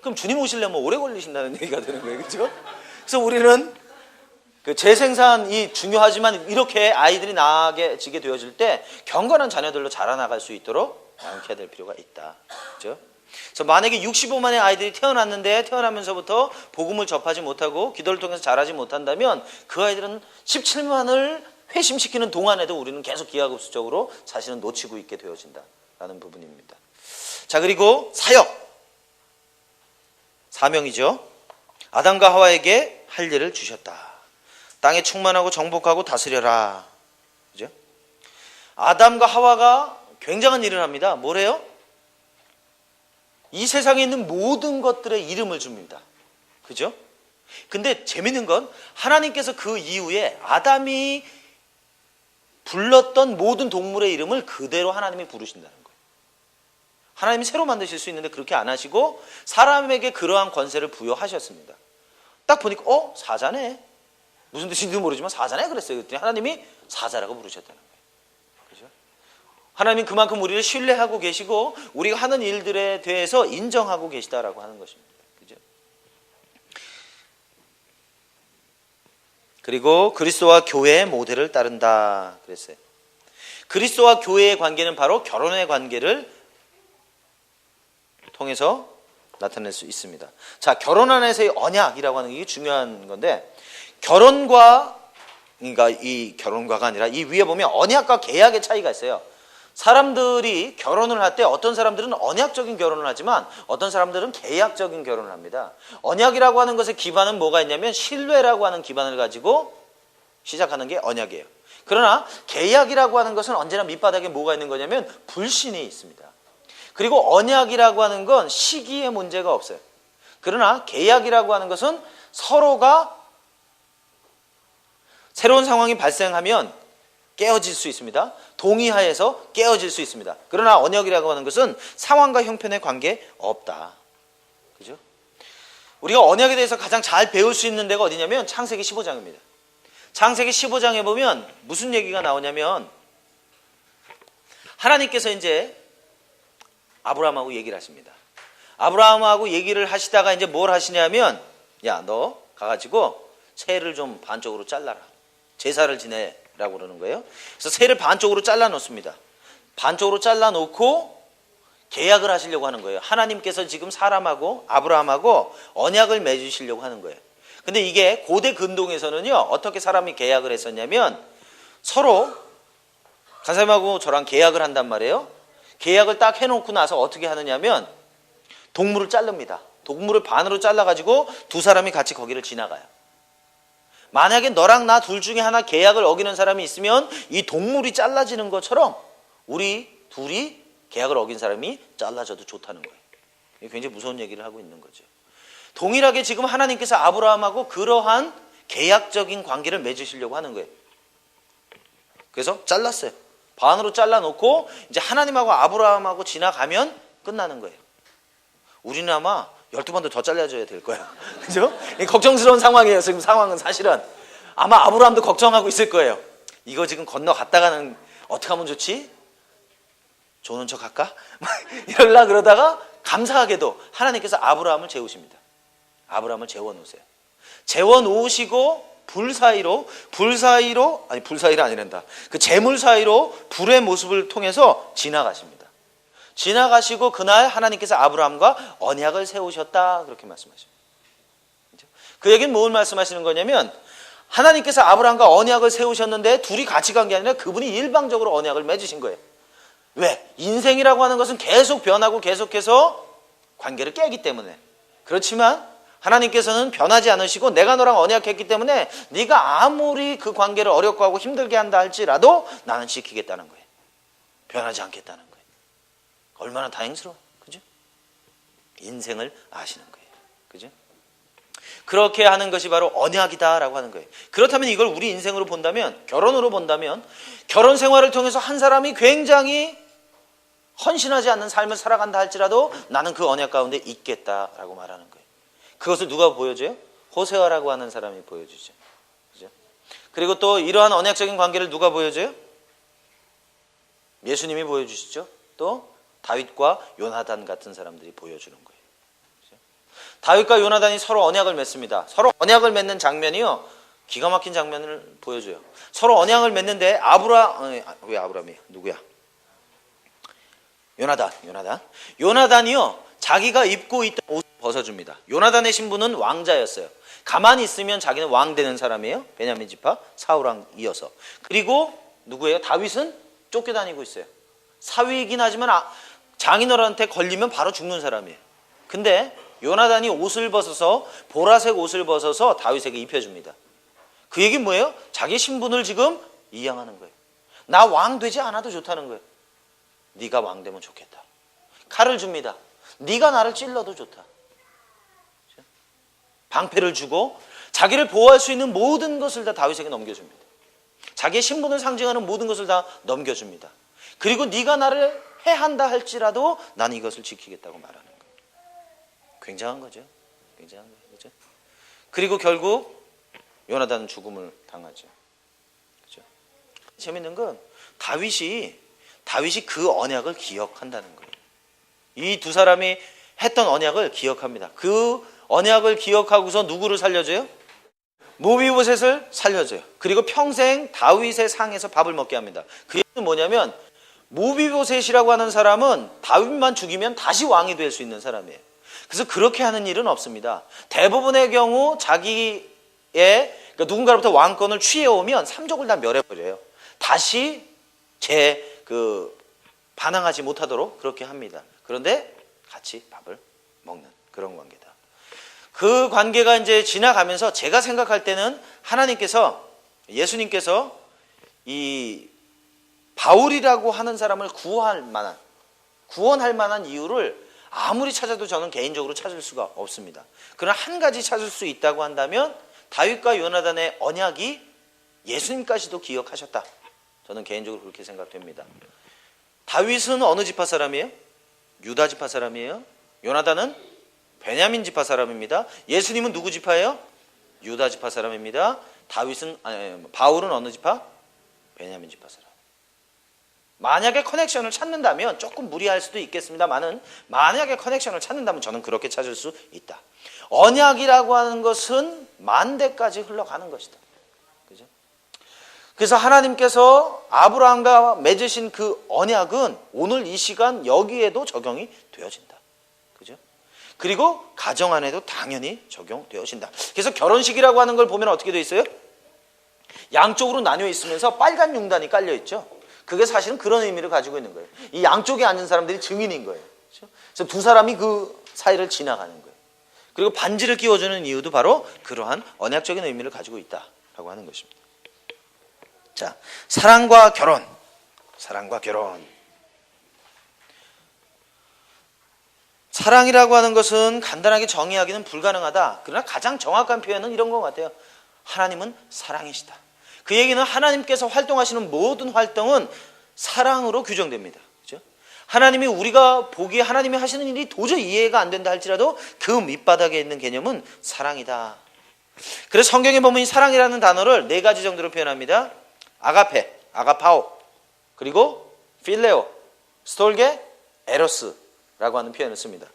그럼 주님 오시려면 오래 걸리신다는 얘기가 되는 거예요. 그죠? 그래서 우리는 그 재생산이 중요하지만 이렇게 아이들이 나아지게 되어질 때 경건한 자녀들로 자라나갈 수 있도록 양육해야 될 필요가 있다. 그죠? 그래서 만약에 65만의 아이들이 태어났는데 태어나면서부터 복음을 접하지 못하고 기도를 통해서 자라지 못한다면 그 아이들은 17만을 회심시키는 동안에도 우리는 계속 기하급수적으로 자신은 놓치고 있게 되어진다라는 부분입니다. 자, 그리고 사역. 사명이죠. 아담과 하와에게 할 일을 주셨다. 땅에 충만하고 정복하고 다스려라. 그죠? 아담과 하와가 굉장한 일을 합니다. 뭐래요? 이 세상에 있는 모든 것들의 이름을 줍니다. 그죠? 근데 재밌는 건 하나님께서 그 이후에 아담이 불렀던 모든 동물의 이름을 그대로 하나님이 부르신다는 거예요. 하나님이 새로 만드실 수 있는데 그렇게 안 하시고 사람에게 그러한 권세를 부여하셨습니다. 딱 보니까 사자네. 무슨 뜻인지도 모르지만 사자네 그랬어요. 그랬더니 하나님이 사자라고 부르셨다는 거예요. 그죠? 하나님이 그만큼 우리를 신뢰하고 계시고 우리가 하는 일들에 대해서 인정하고 계시다라고 하는 것입니다. 그죠? 그리고 그리스도와 교회의 모델을 따른다 그랬어요. 그리스도와 교회의 관계는 바로 결혼의 관계를 통해서 나타낼 수 있습니다. 자, 결혼 안에서의 언약이라고 하는 게 중요한 건데 그러니까 이 결혼과가 아니라 이 위에 보면 언약과 계약의 차이가 있어요. 사람들이 결혼을 할 때 어떤 사람들은 언약적인 결혼을 하지만 어떤 사람들은 계약적인 결혼을 합니다. 언약이라고 하는 것의 기반은 뭐가 있냐면 신뢰라고 하는 기반을 가지고 시작하는 게 언약이에요. 그러나 계약이라고 하는 것은 언제나 밑바닥에 뭐가 있는 거냐면 불신이 있습니다. 그리고 언약이라고 하는 건 시기에 문제가 없어요. 그러나 계약이라고 하는 것은 서로가 새로운 상황이 발생하면 깨어질 수 있습니다. 동의하에서 깨어질 수 있습니다. 그러나 언약이라고 하는 것은 상황과 형편에 관계 없다. 그죠? 우리가 언약에 대해서 가장 잘 배울 수 있는 데가 어디냐면 창세기 15장입니다. 창세기 15장에 보면 무슨 얘기가 나오냐면 하나님께서 이제 아브라함하고 얘기를 하십니다. 아브라함하고 얘기를 하시다가 이제 뭘 하시냐면 야, 너 가가지고 새를 좀 반쪽으로 잘라라. 제사를 지내라고 그러는 거예요. 그래서 새를 반쪽으로 잘라 놓습니다. 반쪽으로 잘라 놓고 계약을 하시려고 하는 거예요. 하나님께서 지금 사람하고 아브라함하고 언약을 맺으시려고 하는 거예요. 근데 이게 고대 근동에서는요, 어떻게 사람이 계약을 했었냐면 서로 간사님하고 저랑 계약을 한단 말이에요. 계약을 딱 해놓고 나서 어떻게 하느냐면 동물을 자릅니다. 동물을 반으로 잘라가지고 두 사람이 같이 거기를 지나가요. 만약에 너랑 나 둘 중에 하나 계약을 어기는 사람이 있으면 이 동물이 잘라지는 것처럼 우리 둘이 계약을 어긴 사람이 잘라져도 좋다는 거예요. 이게 굉장히 무서운 얘기를 하고 있는 거죠. 동일하게 지금 하나님께서 아브라함하고 그러한 계약적인 관계를 맺으시려고 하는 거예요. 그래서 잘랐어요. 반으로 잘라놓고 이제 하나님하고 아브라함하고 지나가면 끝나는 거예요. 우리는 아마 12번도 더 잘라줘야 될 거야. 그죠? 걱정스러운 상황이에요. 지금 상황은 사실은. 아마 아브라함도 걱정하고 있을 거예요. 이거 지금 건너갔다가는 어떻게 하면 좋지? 좋은 척 할까? 이러려 그러다가 감사하게도 하나님께서 아브라함을 재우십니다. 아브라함을 재워놓으세요. 재워놓으시고 불 사이로 아니란다. 그 재물 사이로 불의 모습을 통해서 지나가십니다. 지나가시고 그날 하나님께서 아브라함과 언약을 세우셨다. 그렇게 말씀하십니다. 그 얘기는 뭘 말씀하시는 거냐면 하나님께서 아브라함과 언약을 세우셨는데 둘이 같이 간 게 아니라 그분이 일방적으로 언약을 맺으신 거예요. 왜? 인생이라고 하는 것은 계속 변하고 계속해서 관계를 깨기 때문에. 그렇지만 하나님께서는 변하지 않으시고 내가 너랑 언약했기 때문에 네가 아무리 그 관계를 어렵고 하고 힘들게 한다 할지라도 나는 지키겠다는 거예요. 변하지 않겠다는 거예요. 얼마나 다행스러워. 그죠? 인생을 아시는 거예요. 그죠? 그렇게 하는 것이 바로 언약이다라고 하는 거예요. 그렇다면 이걸 우리 인생으로 본다면, 결혼으로 본다면 결혼 생활을 통해서 한 사람이 굉장히 헌신하지 않는 삶을 살아간다 할지라도 나는 그 언약 가운데 있겠다라고 말하는 거예요. 그것을 누가 보여줘요? 호세아라고 하는 사람이 보여주죠. 그죠? 그리고 또 이러한 언약적인 관계를 누가 보여줘요? 예수님이 보여주시죠. 또 다윗과 요나단 같은 사람들이 보여주는 거예요. 그죠? 다윗과 요나단이 서로 언약을 맺습니다. 서로 언약을 맺는 장면이요, 기가 막힌 장면을 보여줘요. 서로 언약을 맺는데 왜 아브라함이 누구야? 요나단이요 자기가 입고 있던 옷을 벗어줍니다. 요나단의 신분은 왕자였어요. 가만히 있으면 자기는 왕 되는 사람이에요. 베냐민 지파 사울왕 이어서. 그리고 누구예요? 다윗은 쫓겨다니고 있어요. 사위이긴 하지만 장인어른한테 걸리면 바로 죽는 사람이에요. 근데 요나단이 옷을 벗어서 보라색 옷을 벗어서 다윗에게 입혀줍니다. 그 얘기는 뭐예요? 자기 신분을 지금 이양하는 거예요. 나 왕 되지 않아도 좋다는 거예요. 네가 왕 되면 좋겠다. 칼을 줍니다. 네가 나를 찔러도 좋다. 방패를 주고 자기를 보호할 수 있는 모든 것을 다 다윗에게 넘겨줍니다. 자기의 신분을 상징하는 모든 것을 다 넘겨줍니다. 그리고 네가 나를 해한다 할지라도 나는 이것을 지키겠다고 말하는 거예요. 굉장한 거죠. 굉장한 거예요. 그렇죠? 그리고 결국 요나단은 죽음을 당하죠. 그렇죠? 재밌는 건 다윗이 그 언약을 기억한다는 거예요. 이 두 사람이 했던 언약을 기억합니다. 그 언약을 기억하고서 누구를 살려줘요? 모비보셋을 살려줘요. 그리고 평생 다윗의 상에서 밥을 먹게 합니다. 그 얘기는 뭐냐면 모비보셋이라고 하는 사람은 다윗만 죽이면 다시 왕이 될 수 있는 사람이에요. 그래서 그렇게 하는 일은 없습니다. 대부분의 경우 그러니까 누군가로부터 왕권을 취해오면 삼족을 다 멸해버려요. 다시 반항하지 못하도록 그렇게 합니다. 그런데 같이 밥을 먹는 그런 관계다. 그 관계가 이제 지나가면서 제가 생각할 때는 하나님께서, 예수님께서 이 바울이라고 하는 사람을 구원할 만한 이유를 아무리 찾아도 저는 개인적으로 찾을 수가 없습니다. 그러나 한 가지 찾을 수 있다고 한다면 다윗과 요나단의 언약이 예수님까지도 기억하셨다. 저는 개인적으로 그렇게 생각됩니다. 다윗은 어느 지파 사람이에요? 유다 지파 사람이에요. 요나단은 베냐민 지파 사람입니다. 예수님은 누구 지파예요? 유다 지파 사람입니다. 바울은 어느 지파? 베냐민 지파 사람. 만약에 커넥션을 찾는다면 조금 무리할 수도 있겠습니다만은 만약에 커넥션을 찾는다면 저는 그렇게 찾을 수 있다. 언약이라고 하는 것은 만대까지 흘러가는 것이다. 그죠? 그래서 하나님께서 아브라함과 맺으신 그 언약은 오늘 이 시간 여기에도 적용이 되어진다. 그죠? 그리고 가정 안에도 당연히 적용되어진다. 그래서 결혼식이라고 하는 걸 보면 어떻게 되어 있어요? 양쪽으로 나뉘어 있으면서 빨간 융단이 깔려 있죠. 그게 사실은 그런 의미를 가지고 있는 거예요. 이 양쪽에 앉은 사람들이 증인인 거예요. 그렇죠? 그래서 두 사람이 그 사이를 지나가는 거예요. 그리고 반지를 끼워주는 이유도 바로 그러한 언약적인 의미를 가지고 있다라고 하는 것입니다. 자, 사랑과 결혼. 사랑이라고 하는 것은 간단하게 정의하기는 불가능하다. 그러나 가장 정확한 표현은 이런 것 같아요. 하나님은 사랑이시다. 그 얘기는 하나님께서 활동하시는 모든 활동은 사랑으로 규정됩니다. 그렇죠? 하나님이 우리가 보기에 하나님이 하시는 일이 도저히 이해가 안 된다 할지라도 그 밑바닥에 있는 개념은 사랑이다. 그래서 성경에 보면 이 사랑이라는 단어를 네 가지 정도로 표현합니다. 아가페, 아가파오, 그리고 필레오, 스톨게, 에로스라고 하는 표현을 씁니다.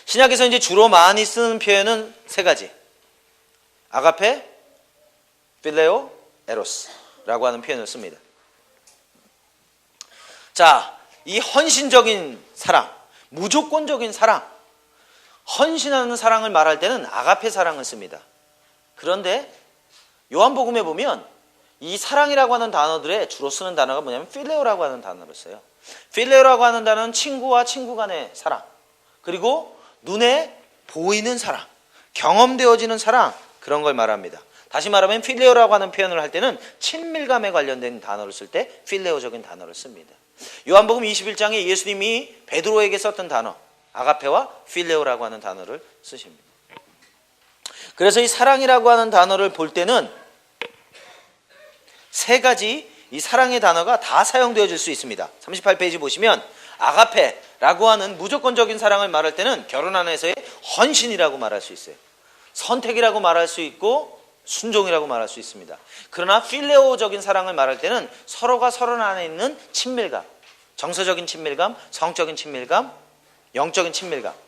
신약에서 이제 주로 많이 쓰는 표현은 세 가지. 아가페, 필레오, 에로스라고 하는 표현을 씁니다. 자, 이 헌신적인 사랑, 무조건적인 사랑, 헌신하는 사랑을 말할 때는 아가페 사랑을 씁니다. 그런데 요한복음에 보면 이 사랑이라고 하는 단어들에 주로 쓰는 단어가 뭐냐면 필레오라고 하는 단어를 써요. 필레오라고 하는 단어는 친구와 친구 간의 사랑, 그리고 눈에 보이는 사랑, 경험되어지는 사랑, 그런 걸 말합니다. 다시 말하면 필레오라고 하는 표현을 할 때는 친밀감에 관련된 단어를 쓸 때 필레오적인 단어를 씁니다. 요한복음 21장에 예수님이 베드로에게 썼던 단어 아가페와 필레오라고 하는 단어를 쓰십니다. 그래서 이 사랑이라고 하는 단어를 볼 때는 세 가지 이 사랑의 단어가 다 사용되어질 수 있습니다. 38페이지 보시면 아가페라고 하는 무조건적인 사랑을 말할 때는 결혼 안에서의 헌신이라고 말할 수 있어요. 선택이라고 말할 수 있고 순종이라고 말할 수 있습니다. 그러나 필레오적인 사랑을 말할 때는 서로가 서로 안에 있는 친밀감, 정서적인 친밀감, 성적인 친밀감, 영적인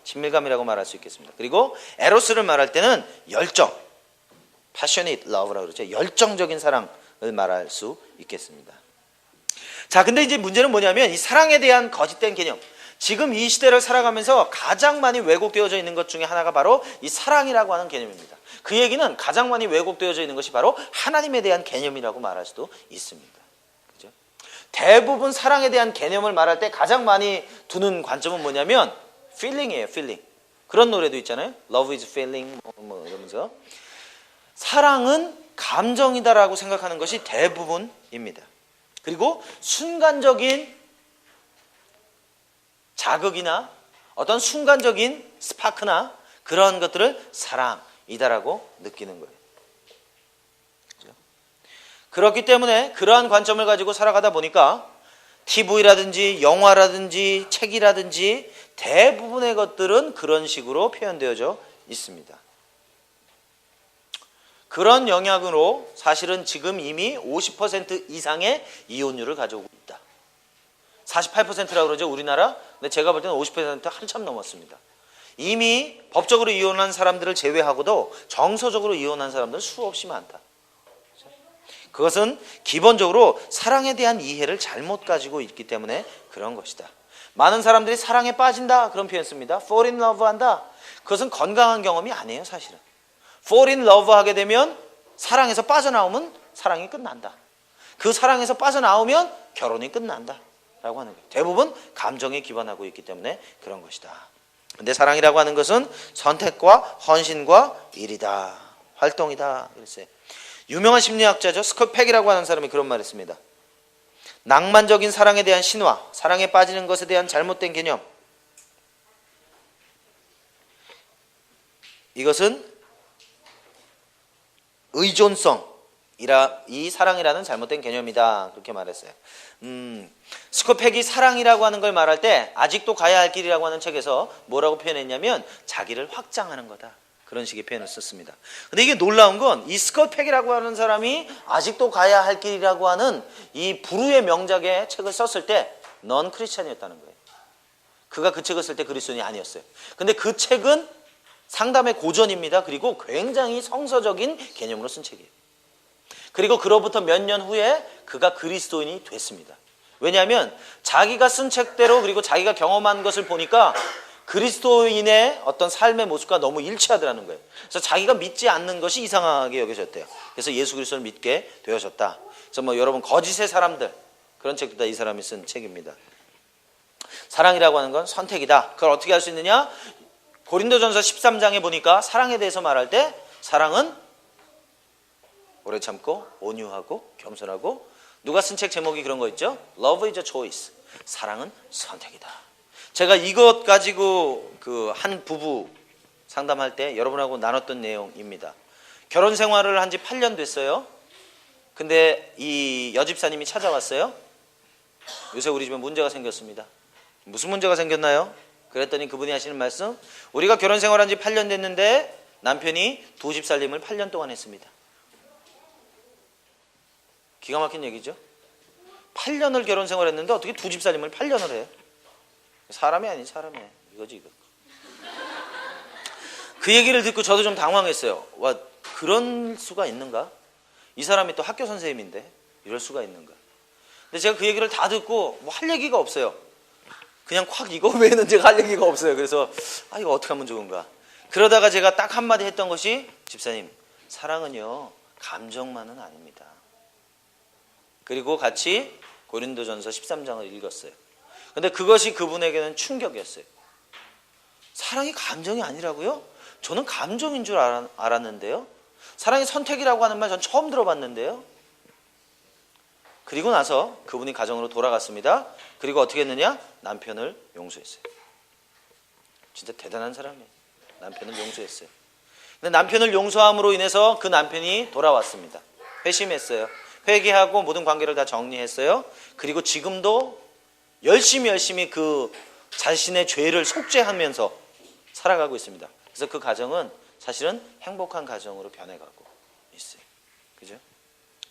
친밀감이라고 말할 수 있겠습니다. 그리고 에로스를 말할 때는 열정, passionate love라고 그러죠. 열정적인 사랑을 말할 수 있겠습니다. 자, 근데 이제 문제는 뭐냐면 이 사랑에 대한 거짓된 개념, 지금 이 시대를 살아가면서 가장 많이 왜곡되어져 있는 것 중에 하나가 바로 이 사랑이라고 하는 개념입니다. 그 얘기는 가장 많이 왜곡되어져 있는 것이 바로 하나님에 대한 개념이라고 말할 수도 있습니다. 그죠? 대부분 사랑에 대한 개념을 말할 때 가장 많이 두는 관점은 뭐냐면 feeling이에요. feeling. 그런 노래도 있잖아요. Love is feeling 뭐 이러면서 사랑은 감정이다라고 생각하는 것이 대부분입니다. 그리고 순간적인 자극이나 어떤 순간적인 스파크나 그런 것들을 사랑이다라고 느끼는 거예요. 그렇죠? 그렇기 때문에 그러한 관점을 가지고 살아가다 보니까 TV라든지 영화라든지 책이라든지 대부분의 것들은 그런 식으로 표현되어져 있습니다. 그런 영향으로 사실은 지금 이미 50% 이상의 이혼율을 가져오고 있다. 48%라고 그러죠, 우리나라. 근데 제가 볼 때는 50% 한참 넘었습니다. 이미 법적으로 이혼한 사람들을 제외하고도 정서적으로 이혼한 사람들은 수없이 많다. 그것은 기본적으로 사랑에 대한 이해를 잘못 가지고 있기 때문에 그런 것이다. 많은 사람들이 사랑에 빠진다 그런 표현 씁니다. fall in love 한다. 그것은 건강한 경험이 아니에요, 사실은. fall in love 하게 되면 사랑에서 빠져나오면 사랑이 끝난다. 그 사랑에서 빠져나오면 결혼이 끝난다 라고 하는 거예요. 대부분 감정에 기반하고 있기 때문에 그런 것이다. 근데 사랑이라고 하는 것은 선택과 헌신과 일이다, 활동이다 그랬어요. 유명한 심리학자죠. 스콧 팩이라고 하는 사람이 그런 말을 했습니다. 낭만적인 사랑에 대한 신화, 사랑에 빠지는 것에 대한 잘못된 개념. 이것은 이 사랑이라는 잘못된 개념이다. 그렇게 말했어요. 스콧 팩이 사랑이라고 하는 걸 말할 때 아직도 가야 할 길이라고 하는 책에서 뭐라고 표현했냐면 자기를 확장하는 거다. 그런 식의 표현을 썼습니다. 근데 이게 놀라운 건 이 스콧 팩이라고 하는 사람이 아직도 가야 할 길이라고 하는 이 불후의 명작의 책을 썼을 때 넌 크리스찬이었다는 거예요. 그가 그 책을 쓸 때 그리스도인이 아니었어요. 근데 그 책은 상담의 고전입니다. 그리고 굉장히 성서적인 개념으로 쓴 책이에요. 그리고 그로부터 몇 년 후에 그가 그리스도인이 됐습니다. 왜냐하면 자기가 쓴 책대로 그리고 자기가 경험한 것을 보니까 그리스도인의 어떤 삶의 모습과 너무 일치하더라는 거예요. 그래서 자기가 믿지 않는 것이 이상하게 여겨졌대요. 그래서 예수 그리스도를 믿게 되어졌다. 그래서 뭐 여러분 거짓의 사람들 그런 책도 다 이 사람이 쓴 책입니다. 사랑이라고 하는 건 선택이다. 그걸 어떻게 할 수 있느냐? 고린도전서 13장에 보니까 사랑에 대해서 말할 때 사랑은 오래 참고 온유하고 겸손하고 누가 쓴 책 제목이 그런 거 있죠? Love is a choice. 사랑은 선택이다. 제가 이것 가지고 그 한 부부 상담할 때 여러분하고 나눴던 내용입니다. 결혼 생활을 한 지 8년 됐어요. 근데 이 여집사님이 찾아왔어요. 요새 우리 집에 문제가 생겼습니다. 무슨 문제가 생겼나요? 그랬더니 그분이 하시는 말씀, 우리가 결혼 생활한 지 8년 됐는데 남편이 두 집 살림을 8년 동안 했습니다. 기가 막힌 얘기죠. 8년을 결혼 생활했는데 어떻게 두 집 살림을 8년을 해요? 사람이 아닌 사람이에요. 이거지 이거. 그 얘기를 듣고 저도 좀 당황했어요. 와, 그런 수가 있는가? 이 사람이 또 학교 선생님인데 이럴 수가 있는가? 근데 제가 그 얘기를 다 듣고 뭐 할 얘기가 없어요. 그냥 콱 이거 외에는 제가 할 얘기가 없어요. 그래서 이거 어떻게 하면 좋은가? 그러다가 제가 딱 한마디 했던 것이, 집사님, 사랑은요 감정만은 아닙니다. 그리고 같이 고린도전서 13장을 읽었어요. 근데 그것이 그분에게는 충격이었어요. 사랑이 감정이 아니라고요? 저는 감정인 줄 알았는데요. 사랑이 선택이라고 하는 말 전 처음 들어봤는데요. 그리고 나서 그분이 가정으로 돌아갔습니다. 그리고 어떻게 했느냐? 남편을 용서했어요. 진짜 대단한 사람이에요. 남편을 용서했어요. 근데 남편을 용서함으로 인해서 그 남편이 돌아왔습니다. 회심했어요. 회개하고 모든 관계를 다 정리했어요. 그리고 지금도 열심히 그 자신의 죄를 속죄하면서 살아가고 있습니다. 그래서 그 가정은 사실은 행복한 가정으로 변해가고 있어요. 그죠?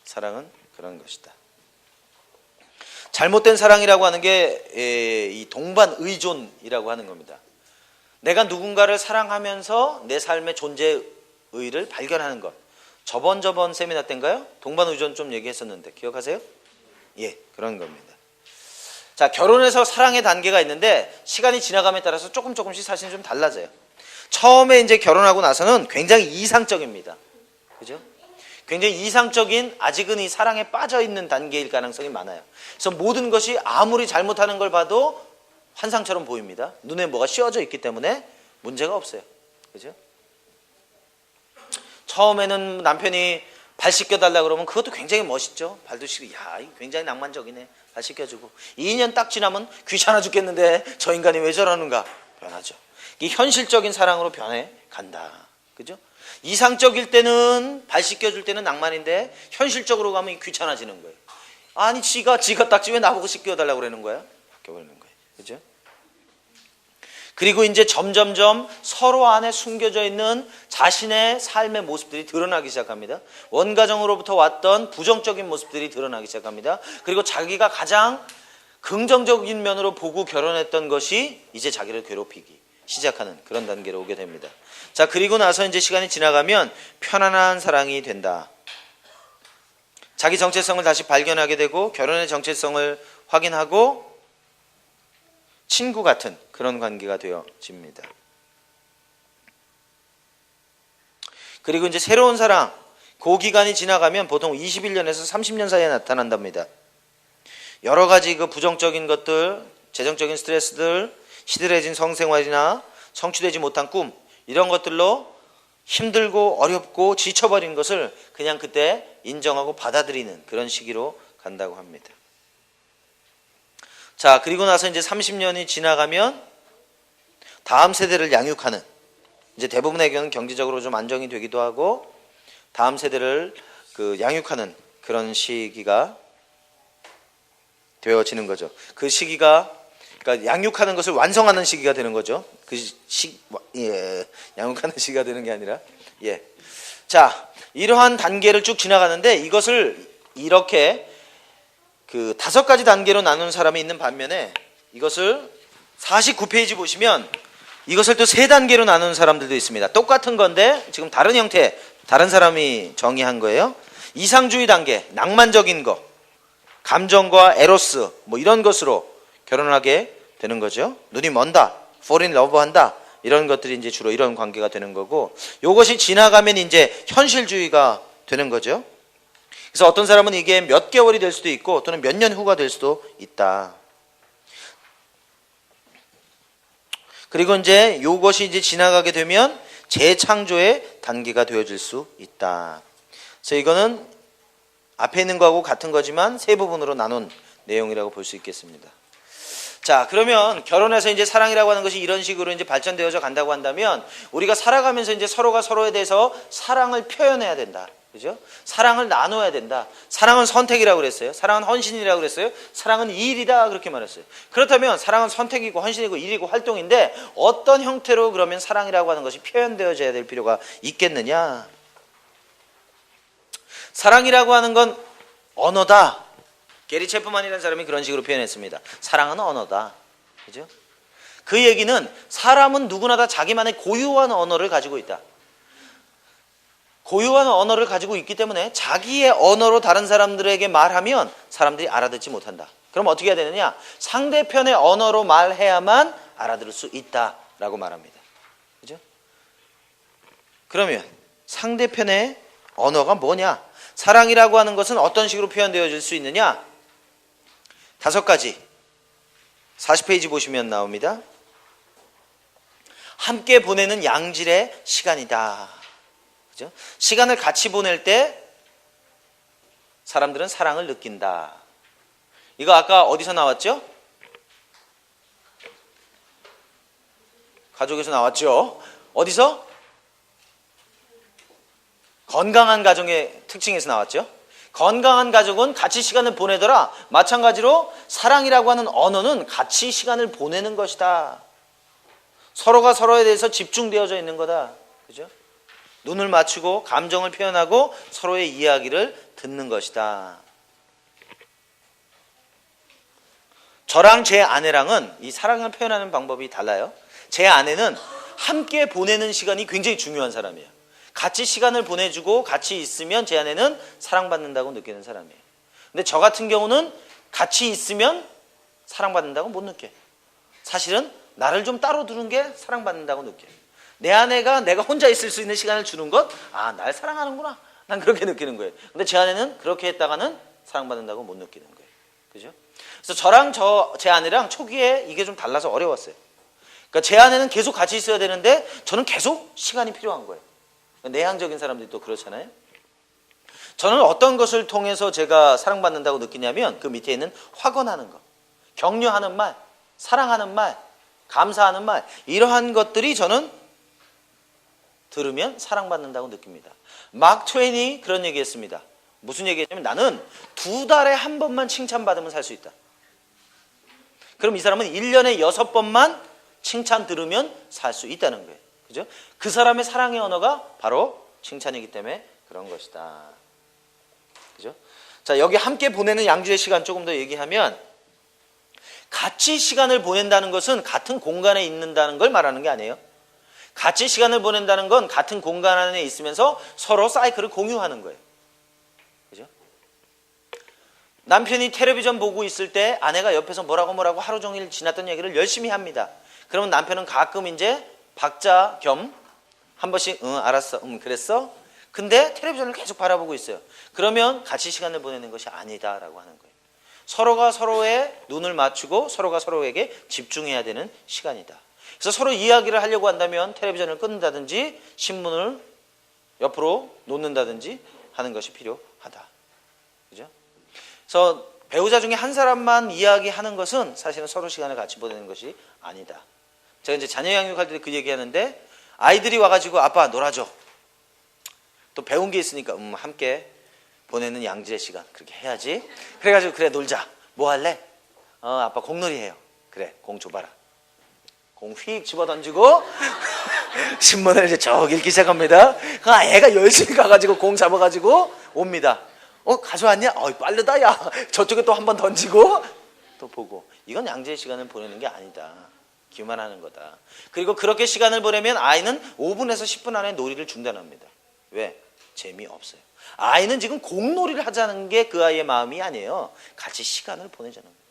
사랑은 그런 것이다. 잘못된 사랑이라고 하는 게 이 동반 의존이라고 하는 겁니다. 내가 누군가를 사랑하면서 내 삶의 존재의 의의를 발견하는 것. 저번 세미나 때인가요? 동반 의존 좀 얘기했었는데 기억하세요? 예, 그런 겁니다. 자, 결혼해서 사랑의 단계가 있는데 시간이 지나감에 따라서 조금씩 사실은 좀 달라져요. 처음에 이제 결혼하고 나서는 굉장히 이상적입니다. 그죠? 굉장히 이상적인, 아직은 이 사랑에 빠져 있는 단계일 가능성이 많아요. 그래서 모든 것이 아무리 잘못하는 걸 봐도 환상처럼 보입니다. 눈에 뭐가 씌워져 있기 때문에 문제가 없어요. 그죠? 처음에는 남편이 발 씻겨달라 그러면 그것도 굉장히 멋있죠. 발도 씻고, 야, 이거 굉장히 낭만적이네. 발 씻겨주고. 2년 딱 지나면 귀찮아 죽겠는데 저 인간이 왜 저러는가? 변하죠. 이 현실적인 사랑으로 변해 간다. 그죠? 이상적일 때는 발 씻겨줄 때는 낭만인데 현실적으로 가면 귀찮아지는 거예요. 아니 지가 닦지 왜 나보고 씻겨달라고 그러는 거야? 바뀌어버리는 거예요. 그죠? 그리고 이제 점점점 서로 안에 숨겨져 있는 자신의 삶의 모습들이 드러나기 시작합니다. 원가정으로부터 왔던 부정적인 모습들이 드러나기 시작합니다. 그리고 자기가 가장 긍정적인 면으로 보고 결혼했던 것이 이제 자기를 괴롭히기 시작하는 그런 단계로 오게 됩니다. 자, 그리고 나서 이제 시간이 지나가면 편안한 사랑이 된다. 자기 정체성을 다시 발견하게 되고 결혼의 정체성을 확인하고 친구 같은 그런 관계가 되어집니다. 그리고 이제 새로운 사랑, 그 기간이 지나가면 보통 21년에서 30년 사이에 나타난답니다. 여러 가지 그 부정적인 것들, 재정적인 스트레스들, 시들해진 성생활이나 성취되지 못한 꿈, 이런 것들로 힘들고 어렵고 지쳐버린 것을 그냥 그때 인정하고 받아들이는 그런 시기로 간다고 합니다. 자, 그리고 나서 이제 30년이 지나가면 다음 세대를 양육하는, 이제 대부분의 경우는 경제적으로 좀 안정이 되기도 하고 다음 세대를 양육하는 그런 시기가 되어지는 거죠. 그 시기가, 그러니까 양육하는 것을 완성하는 시기가 되는 거죠. 양육하는 시기가 되는 게 아니라, 자, 이러한 단계를 쭉 지나가는데 이것을 이렇게 5가지 단계로 나누는 사람이 있는 반면에 이것을 49페이지 보시면 이것을 또 3단계로 나누는 사람들도 있습니다. 똑같은 건데 지금 다른 형태, 다른 사람이 정의한 거예요. 이상주의 단계, 낭만적인 거, 감정과 에로스 뭐 이런 것으로 결혼을 하게 되는 거죠. 눈이 먼다, fall in love 한다, 이런 것들이 이제 주로 이런 관계가 되는 거고, 이것이 지나가면 이제 현실주의가 되는 거죠. 그래서 어떤 사람은 이게 몇 개월이 될 수도 있고 또는 몇 년 후가 될 수도 있다. 그리고 이제 이것이 이제 지나가게 되면 재창조의 단계가 되어질 수 있다. 그래서 이거는 앞에 있는 거하고 같은 거지만 세 부분으로 나눈 내용이라고 볼 수 있겠습니다. 자, 그러면 결혼해서 이제 사랑이라고 하는 것이 이런 식으로 이제 발전되어져 간다고 한다면 우리가 살아가면서 이제 서로가 서로에 대해서 사랑을 표현해야 된다. 그죠? 사랑을 나눠야 된다. 사랑은 선택이라고 그랬어요. 사랑은 헌신이라고 그랬어요. 사랑은 일이다. 그렇게 말했어요. 그렇다면 사랑은 선택이고 헌신이고 일이고 활동인데 어떤 형태로 그러면 사랑이라고 하는 것이 표현되어져야 될 필요가 있겠느냐? 사랑이라고 하는 건 언어다. 게리 체프만이라는 사람이 그런 식으로 표현했습니다. 사랑은 언어다. 그죠? 그 얘기는 사람은 누구나 다 자기만의 고유한 언어를 가지고 있다. 고유한 언어를 가지고 있기 때문에 자기의 언어로 다른 사람들에게 말하면 사람들이 알아듣지 못한다. 그럼 어떻게 해야 되느냐? 상대편의 언어로 말해야만 알아들을 수 있다라고 말합니다. 그죠? 그러면 상대편의 언어가 뭐냐? 사랑이라고 하는 것은 어떤 식으로 표현되어질 수 있느냐? 5가지. 40페이지 보시면 나옵니다. 함께 보내는 양질의 시간이다. 그죠? 시간을 같이 보낼 때 사람들은 사랑을 느낀다. 이거 아까 어디서 나왔죠? 가족에서 나왔죠? 어디서? 건강한 가정의 특징에서 나왔죠? 건강한 가족은 같이 시간을 보내더라. 마찬가지로 사랑이라고 하는 언어는 같이 시간을 보내는 것이다. 서로가 서로에 대해서 집중되어져 있는 거다. 그죠? 눈을 맞추고 감정을 표현하고 서로의 이야기를 듣는 것이다. 저랑 제 아내랑은 이 사랑을 표현하는 방법이 달라요. 제 아내는 함께 보내는 시간이 굉장히 중요한 사람이에요. 같이 시간을 보내주고 같이 있으면 제 아내는 사랑받는다고 느끼는 사람이에요. 근데 저 같은 경우는 같이 있으면 사랑받는다고 못 느껴요. 사실은 나를 좀 따로 두는 게 사랑받는다고 느껴요. 내 아내가 내가 혼자 있을 수 있는 시간을 주는 것, 아, 날 사랑하는구나. 난 그렇게 느끼는 거예요. 근데 제 아내는 그렇게 했다가는 사랑받는다고 못 느끼는 거예요. 그죠? 그래서 저랑 제 아내랑 초기에 이게 좀 달라서 어려웠어요. 그러니까 제 아내는 계속 같이 있어야 되는데 저는 계속 시간이 필요한 거예요. 내향적인 사람들이 또 그렇잖아요. 저는 어떤 것을 통해서 제가 사랑받는다고 느끼냐면 그 밑에 있는 확언하는 것, 격려하는 말, 사랑하는 말, 감사하는 말, 이러한 것들이 저는 들으면 사랑받는다고 느낍니다. 마크 트웨인이 그런 얘기했습니다. 무슨 얘기했냐면 나는 2달에 한 번만 칭찬받으면 살 수 있다. 그럼 이 사람은 1년에 6번만 칭찬 들으면 살 수 있다는 거예요. 그죠? 그 사람의 사랑의 언어가 바로 칭찬이기 때문에 그런 것이다. 그죠? 자, 여기 함께 보내는 양주의 시간 조금 더 얘기하면 같이 시간을 보낸다는 것은 같은 공간에 있는다는 걸 말하는 게 아니에요. 같이 시간을 보낸다는 건 같은 공간 안에 있으면서 서로 사이클을 공유하는 거예요. 그죠? 남편이 텔레비전 보고 있을 때 아내가 옆에서 뭐라고 하루 종일 지났던 얘기를 열심히 합니다. 그러면 남편은 가끔 이제 박자 겸 한 번씩 알았어, 그랬어? 근데 텔레비전을 계속 바라보고 있어요. 그러면 같이 시간을 보내는 것이 아니다라고 하는 거예요. 서로가 서로의 눈을 맞추고 서로가 서로에게 집중해야 되는 시간이다. 그래서 서로 이야기를 하려고 한다면 텔레비전을 끊는다든지 신문을 옆으로 놓는다든지 하는 것이 필요하다. 그죠? 그래서 배우자 중에 한 사람만 이야기하는 것은 사실은 서로 시간을 같이 보내는 것이 아니다. 제가 이제 자녀 양육할 때 그 얘기하는데 아이들이 와가지고 아빠 놀아줘. 또 배운 게 있으니까 함께 보내는 양질의 시간 그렇게 해야지. 그래가지고 그래 놀자. 뭐 할래? 아빠 공놀이 해요. 그래 공 줘봐라. 공 휙 집어던지고 신문을 이제 쭉 읽기 시작합니다. 애가 열심히 가가지고 공 잡아가지고 옵니다. 가져왔냐? 빠르다 야. 저쪽에 또 한 번 던지고 또 보고. 이건 양질의 시간을 보내는 게 아니다. 기만하는 거다. 그리고 그렇게 시간을 보내면 아이는 5분에서 10분 안에 놀이를 중단합니다. 왜? 재미없어요. 아이는 지금 공놀이를 하자는 게 그 아이의 마음이 아니에요. 같이 시간을 보내자는 거예요.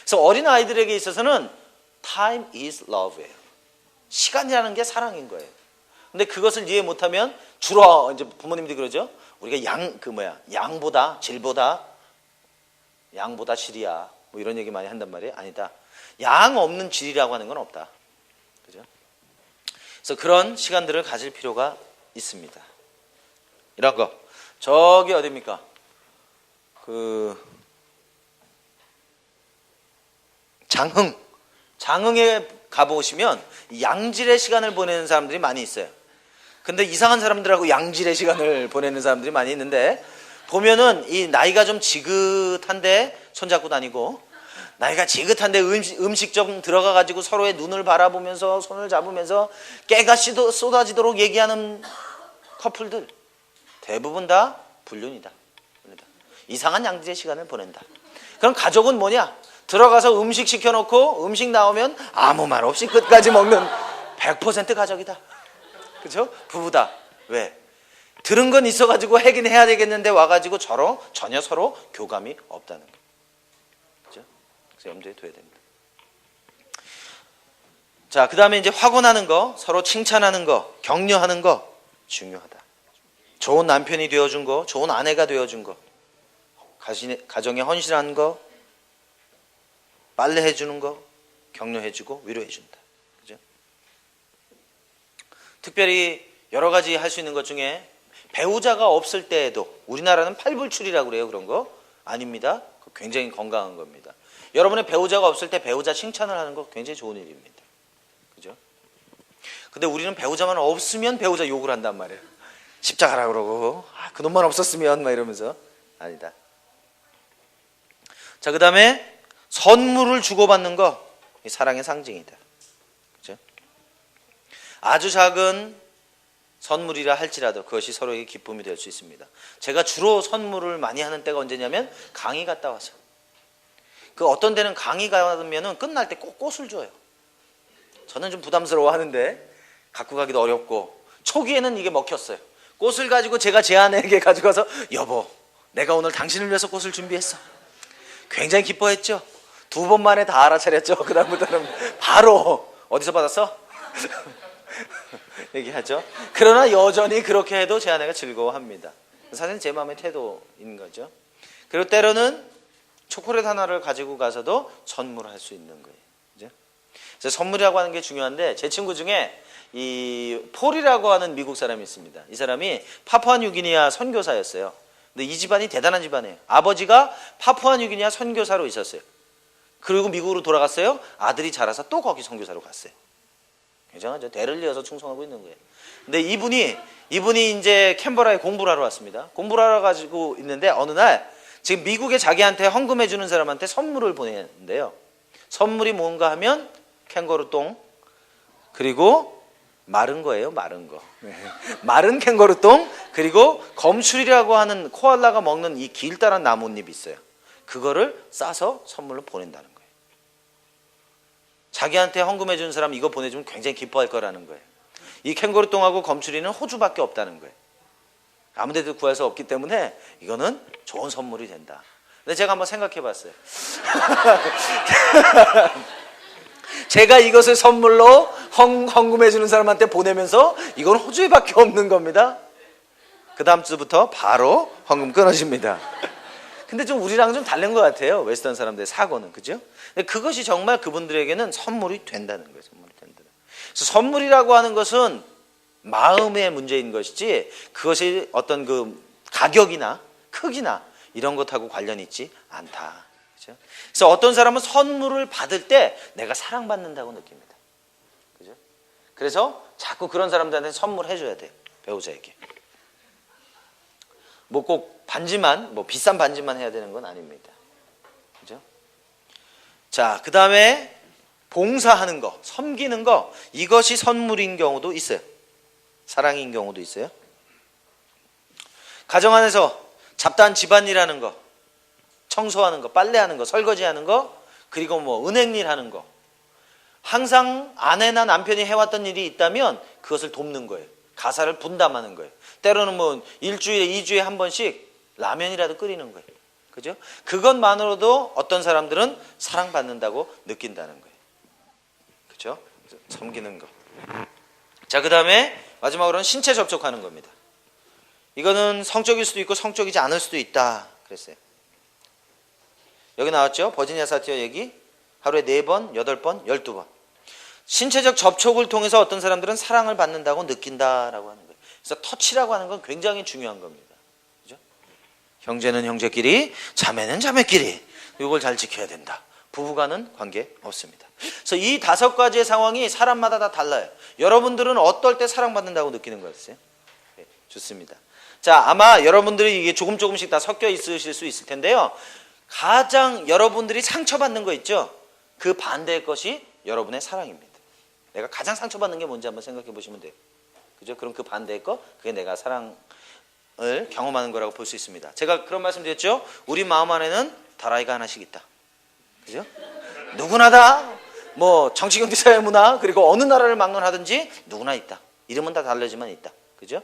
그래서 어린 아이들에게 있어서는 time is love예요. 시간이라는 게 사랑인 거예요. 근데 그것을 이해 못하면 주로 이제 부모님들이 그러죠. 우리가 양보다 질보다 양보다 질이야. 뭐 이런 얘기 많이 한단 말이에요. 아니다. 양 없는 질이라고 하는 건 없다. 그죠? 그래서 그런 시간들을 가질 필요가 있습니다. 이런 거. 저기 어디입니까? 장흥에 가보시면 양질의 시간을 보내는 사람들이 많이 있어요. 근데 이상한 사람들하고 양질의 시간을 보내는 사람들이 많이 있는데 보면은 이 나이가 좀 지긋한데 손잡고 다니고 나이가 지긋한데 음식 좀 들어가가지고 서로의 눈을 바라보면서 손을 잡으면서 깨가 쏟아지도록 얘기하는 커플들 대부분 다 불륜이다. 이상한 양질의 시간을 보낸다. 그럼 가족은 뭐냐? 들어가서 음식 시켜놓고 음식 나오면 아무 말 없이 끝까지 먹는 100% 가족이다. 그죠? 부부다. 왜? 들은 건 있어가지고 하긴 해야 되겠는데 와가지고 전혀 서로 교감이 없다는 거. 그죠? 그래서 염두에 둬야 됩니다. 자, 그 다음에 이제 확언하는 거, 서로 칭찬하는 거, 격려하는 거 중요하다. 좋은 남편이 되어준 거, 좋은 아내가 되어준 거, 가정에 헌신하는 거, 빨래 해주는 거, 격려해주고 위로해준다. 그죠? 특별히 여러 가지 할 수 있는 것 중에 배우자가 없을 때에도 우리나라는 팔불출이라고 그래요. 그런 거 아닙니다. 굉장히 건강한 겁니다. 여러분의 배우자가 없을 때 배우자 칭찬을 하는 거 굉장히 좋은 일입니다. 그죠? 근데 우리는 배우자만 없으면 배우자 욕을 한단 말이에요. 십자가라 그러고 그놈만 없었으면 막 이러면서 아니다. 자, 그 다음에 선물을 주고받는 거 사랑의 상징이다. 그죠? 아주 작은 선물이라 할지라도 그것이 서로에게 기쁨이 될 수 있습니다. 제가 주로 선물을 많이 하는 때가 언제냐면 강의 갔다 와서. 어떤 데는 강의 가면은 끝날 때 꼭 꽃을 줘요. 저는 좀 부담스러워 하는데 갖고 가기도 어렵고 초기에는 이게 먹혔어요. 꽃을 가지고 제가 제 아내에게 가져가서 여보 내가 오늘 당신을 위해서 꽃을 준비했어. 굉장히 기뻐했죠. 2번 만에 다 알아차렸죠. 그 다음부터는 바로 어디서 받았어? 얘기하죠. 그러나 여전히 그렇게 해도 제 아내가 즐거워합니다. 사실 제 마음의 태도인 거죠. 그리고 때로는 초콜릿 하나를 가지고 가서도 선물할 수 있는 거예요. 그죠? 그래서 선물이라고 하는 게 중요한데 제 친구 중에 이 폴이라고 하는 미국 사람이 있습니다. 이 사람이 파푸아뉴기니아 선교사였어요. 근데 이 집안이 대단한 집안이에요. 아버지가 파푸아뉴기니아 선교사로 있었어요. 그리고 미국으로 돌아갔어요. 아들이 자라서 또 거기 선교사로 갔어요. 굉장하죠. 대를 이어서 충성하고 있는 거예요. 근데 이분이 이제 캔버라에 공부를 하러 왔습니다. 공부를 하러 가지고 있는데 어느 날 지금 미국에 자기한테 헌금해 주는 사람한테 선물을 보내는데요. 선물이 뭔가 하면 캥거루 똥 그리고 마른 거예요. 마른 거. 마른 캥거루 똥 그리고 검출이라고 하는 코알라가 먹는 이 길다란 나뭇잎이 있어요. 그거를 싸서 선물로 보낸다는 거예요. 자기한테 헌금해 주는 사람 이거 보내주면 굉장히 기뻐할 거라는 거예요. 이 캥거루 똥하고 검출이는 호주밖에 없다는 거예요. 아무 데도 구할 수 없기 때문에 이거는 좋은 선물이 된다. 근데 제가 한번 생각해 봤어요. 제가 이것을 선물로 헌금해 주는 사람한테 보내면서 이건 호주에밖에 없는 겁니다. 그 다음 주부터 바로 헌금 끊어집니다. 근데 좀 우리랑 좀 다른 것 같아요. 웨스턴 사람들의 사고는. 그죠? 근데 그것이 정말 그분들에게는 선물이 된다는 거예요. 선물이 된다. 그래서 선물이라고 하는 것은 마음의 문제인 것이지 그것이 어떤 그 가격이나 크기나 이런 것하고 관련이 있지 않다. 그죠? 그래서 어떤 사람은 선물을 받을 때 내가 사랑받는다고 느낍니다. 그죠? 그래서 자꾸 그런 사람들한테 선물해줘야 돼요. 배우자에게. 뭐 꼭 반지만, 뭐 비싼 반지만 해야 되는 건 아닙니다. 그죠? 자, 그 다음에 봉사하는 거, 섬기는 거, 이것이 선물인 경우도 있어요. 사랑인 경우도 있어요. 가정 안에서 잡다한 집안일하는 거, 청소하는 거, 빨래하는 거, 설거지하는 거, 그리고 뭐 은행일 하는 거. 항상 아내나 남편이 해왔던 일이 있다면 그것을 돕는 거예요. 가사를 분담하는 거예요. 때로는 뭐 일주일에 2주에 한 번씩 라면이라도 끓이는 거예요. 그죠? 그것만으로도 어떤 사람들은 사랑받는다고 느낀다는 거예요. 그죠? 섬기는 거. 자, 그 다음에 마지막으로는 신체 접촉하는 겁니다. 이거는 성적일 수도 있고 성적이지 않을 수도 있다 그랬어요. 여기 나왔죠? 버지니아 사티어 얘기. 하루에 4번, 8번, 12번. 신체적 접촉을 통해서 어떤 사람들은 사랑을 받는다고 느낀다라고 하는 거예요. 그래서 터치라고 하는 건 굉장히 중요한 겁니다. 그죠? 형제는 형제끼리, 자매는 자매끼리. 이걸 잘 지켜야 된다. 부부간은 관계 없습니다. 그래서 이 5가지의 상황이 사람마다 다 달라요. 여러분들은 어떨 때 사랑받는다고 느끼는 거였어요? 네, 좋습니다. 자, 아마 여러분들이 이게 조금씩 다 섞여 있으실 수 있을 텐데요. 가장 여러분들이 상처받는 거 있죠? 그 반대의 것이 여러분의 사랑입니다. 내가 가장 상처받는 게 뭔지 한번 생각해 보시면 돼요. 그죠? 그럼 그 반대의 거, 그게 내가 사랑을 경험하는 거라고 볼 수 있습니다. 제가 그런 말씀 드렸죠? 우리 마음 안에는 다라이가 하나씩 있다. 그죠? 누구나 다, 뭐, 정치, 경제, 사회, 문화, 그리고 어느 나라를 막론하든지 누구나 있다. 이름은 다 다르지만 있다. 그죠?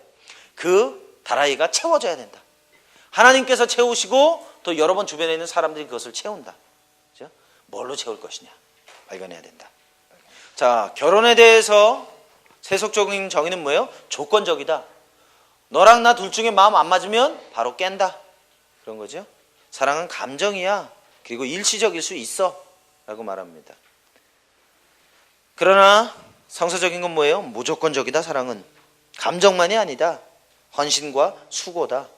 그 다라이가 채워져야 된다. 하나님께서 채우시고 또 여러 번 주변에 있는 사람들이 그것을 채운다. 그죠? 뭘로 채울 것이냐 발견해야 된다. 자, 결혼에 대해서 세속적인 정의는 뭐예요? 조건적이다. 너랑 나 둘 중에 마음 안 맞으면 바로 깬다. 그런 거죠. 사랑은 감정이야. 그리고 일시적일 수 있어 라고 말합니다. 그러나 성서적인 건 뭐예요? 무조건적이다. 사랑은 감정만이 아니다. 헌신과 수고다.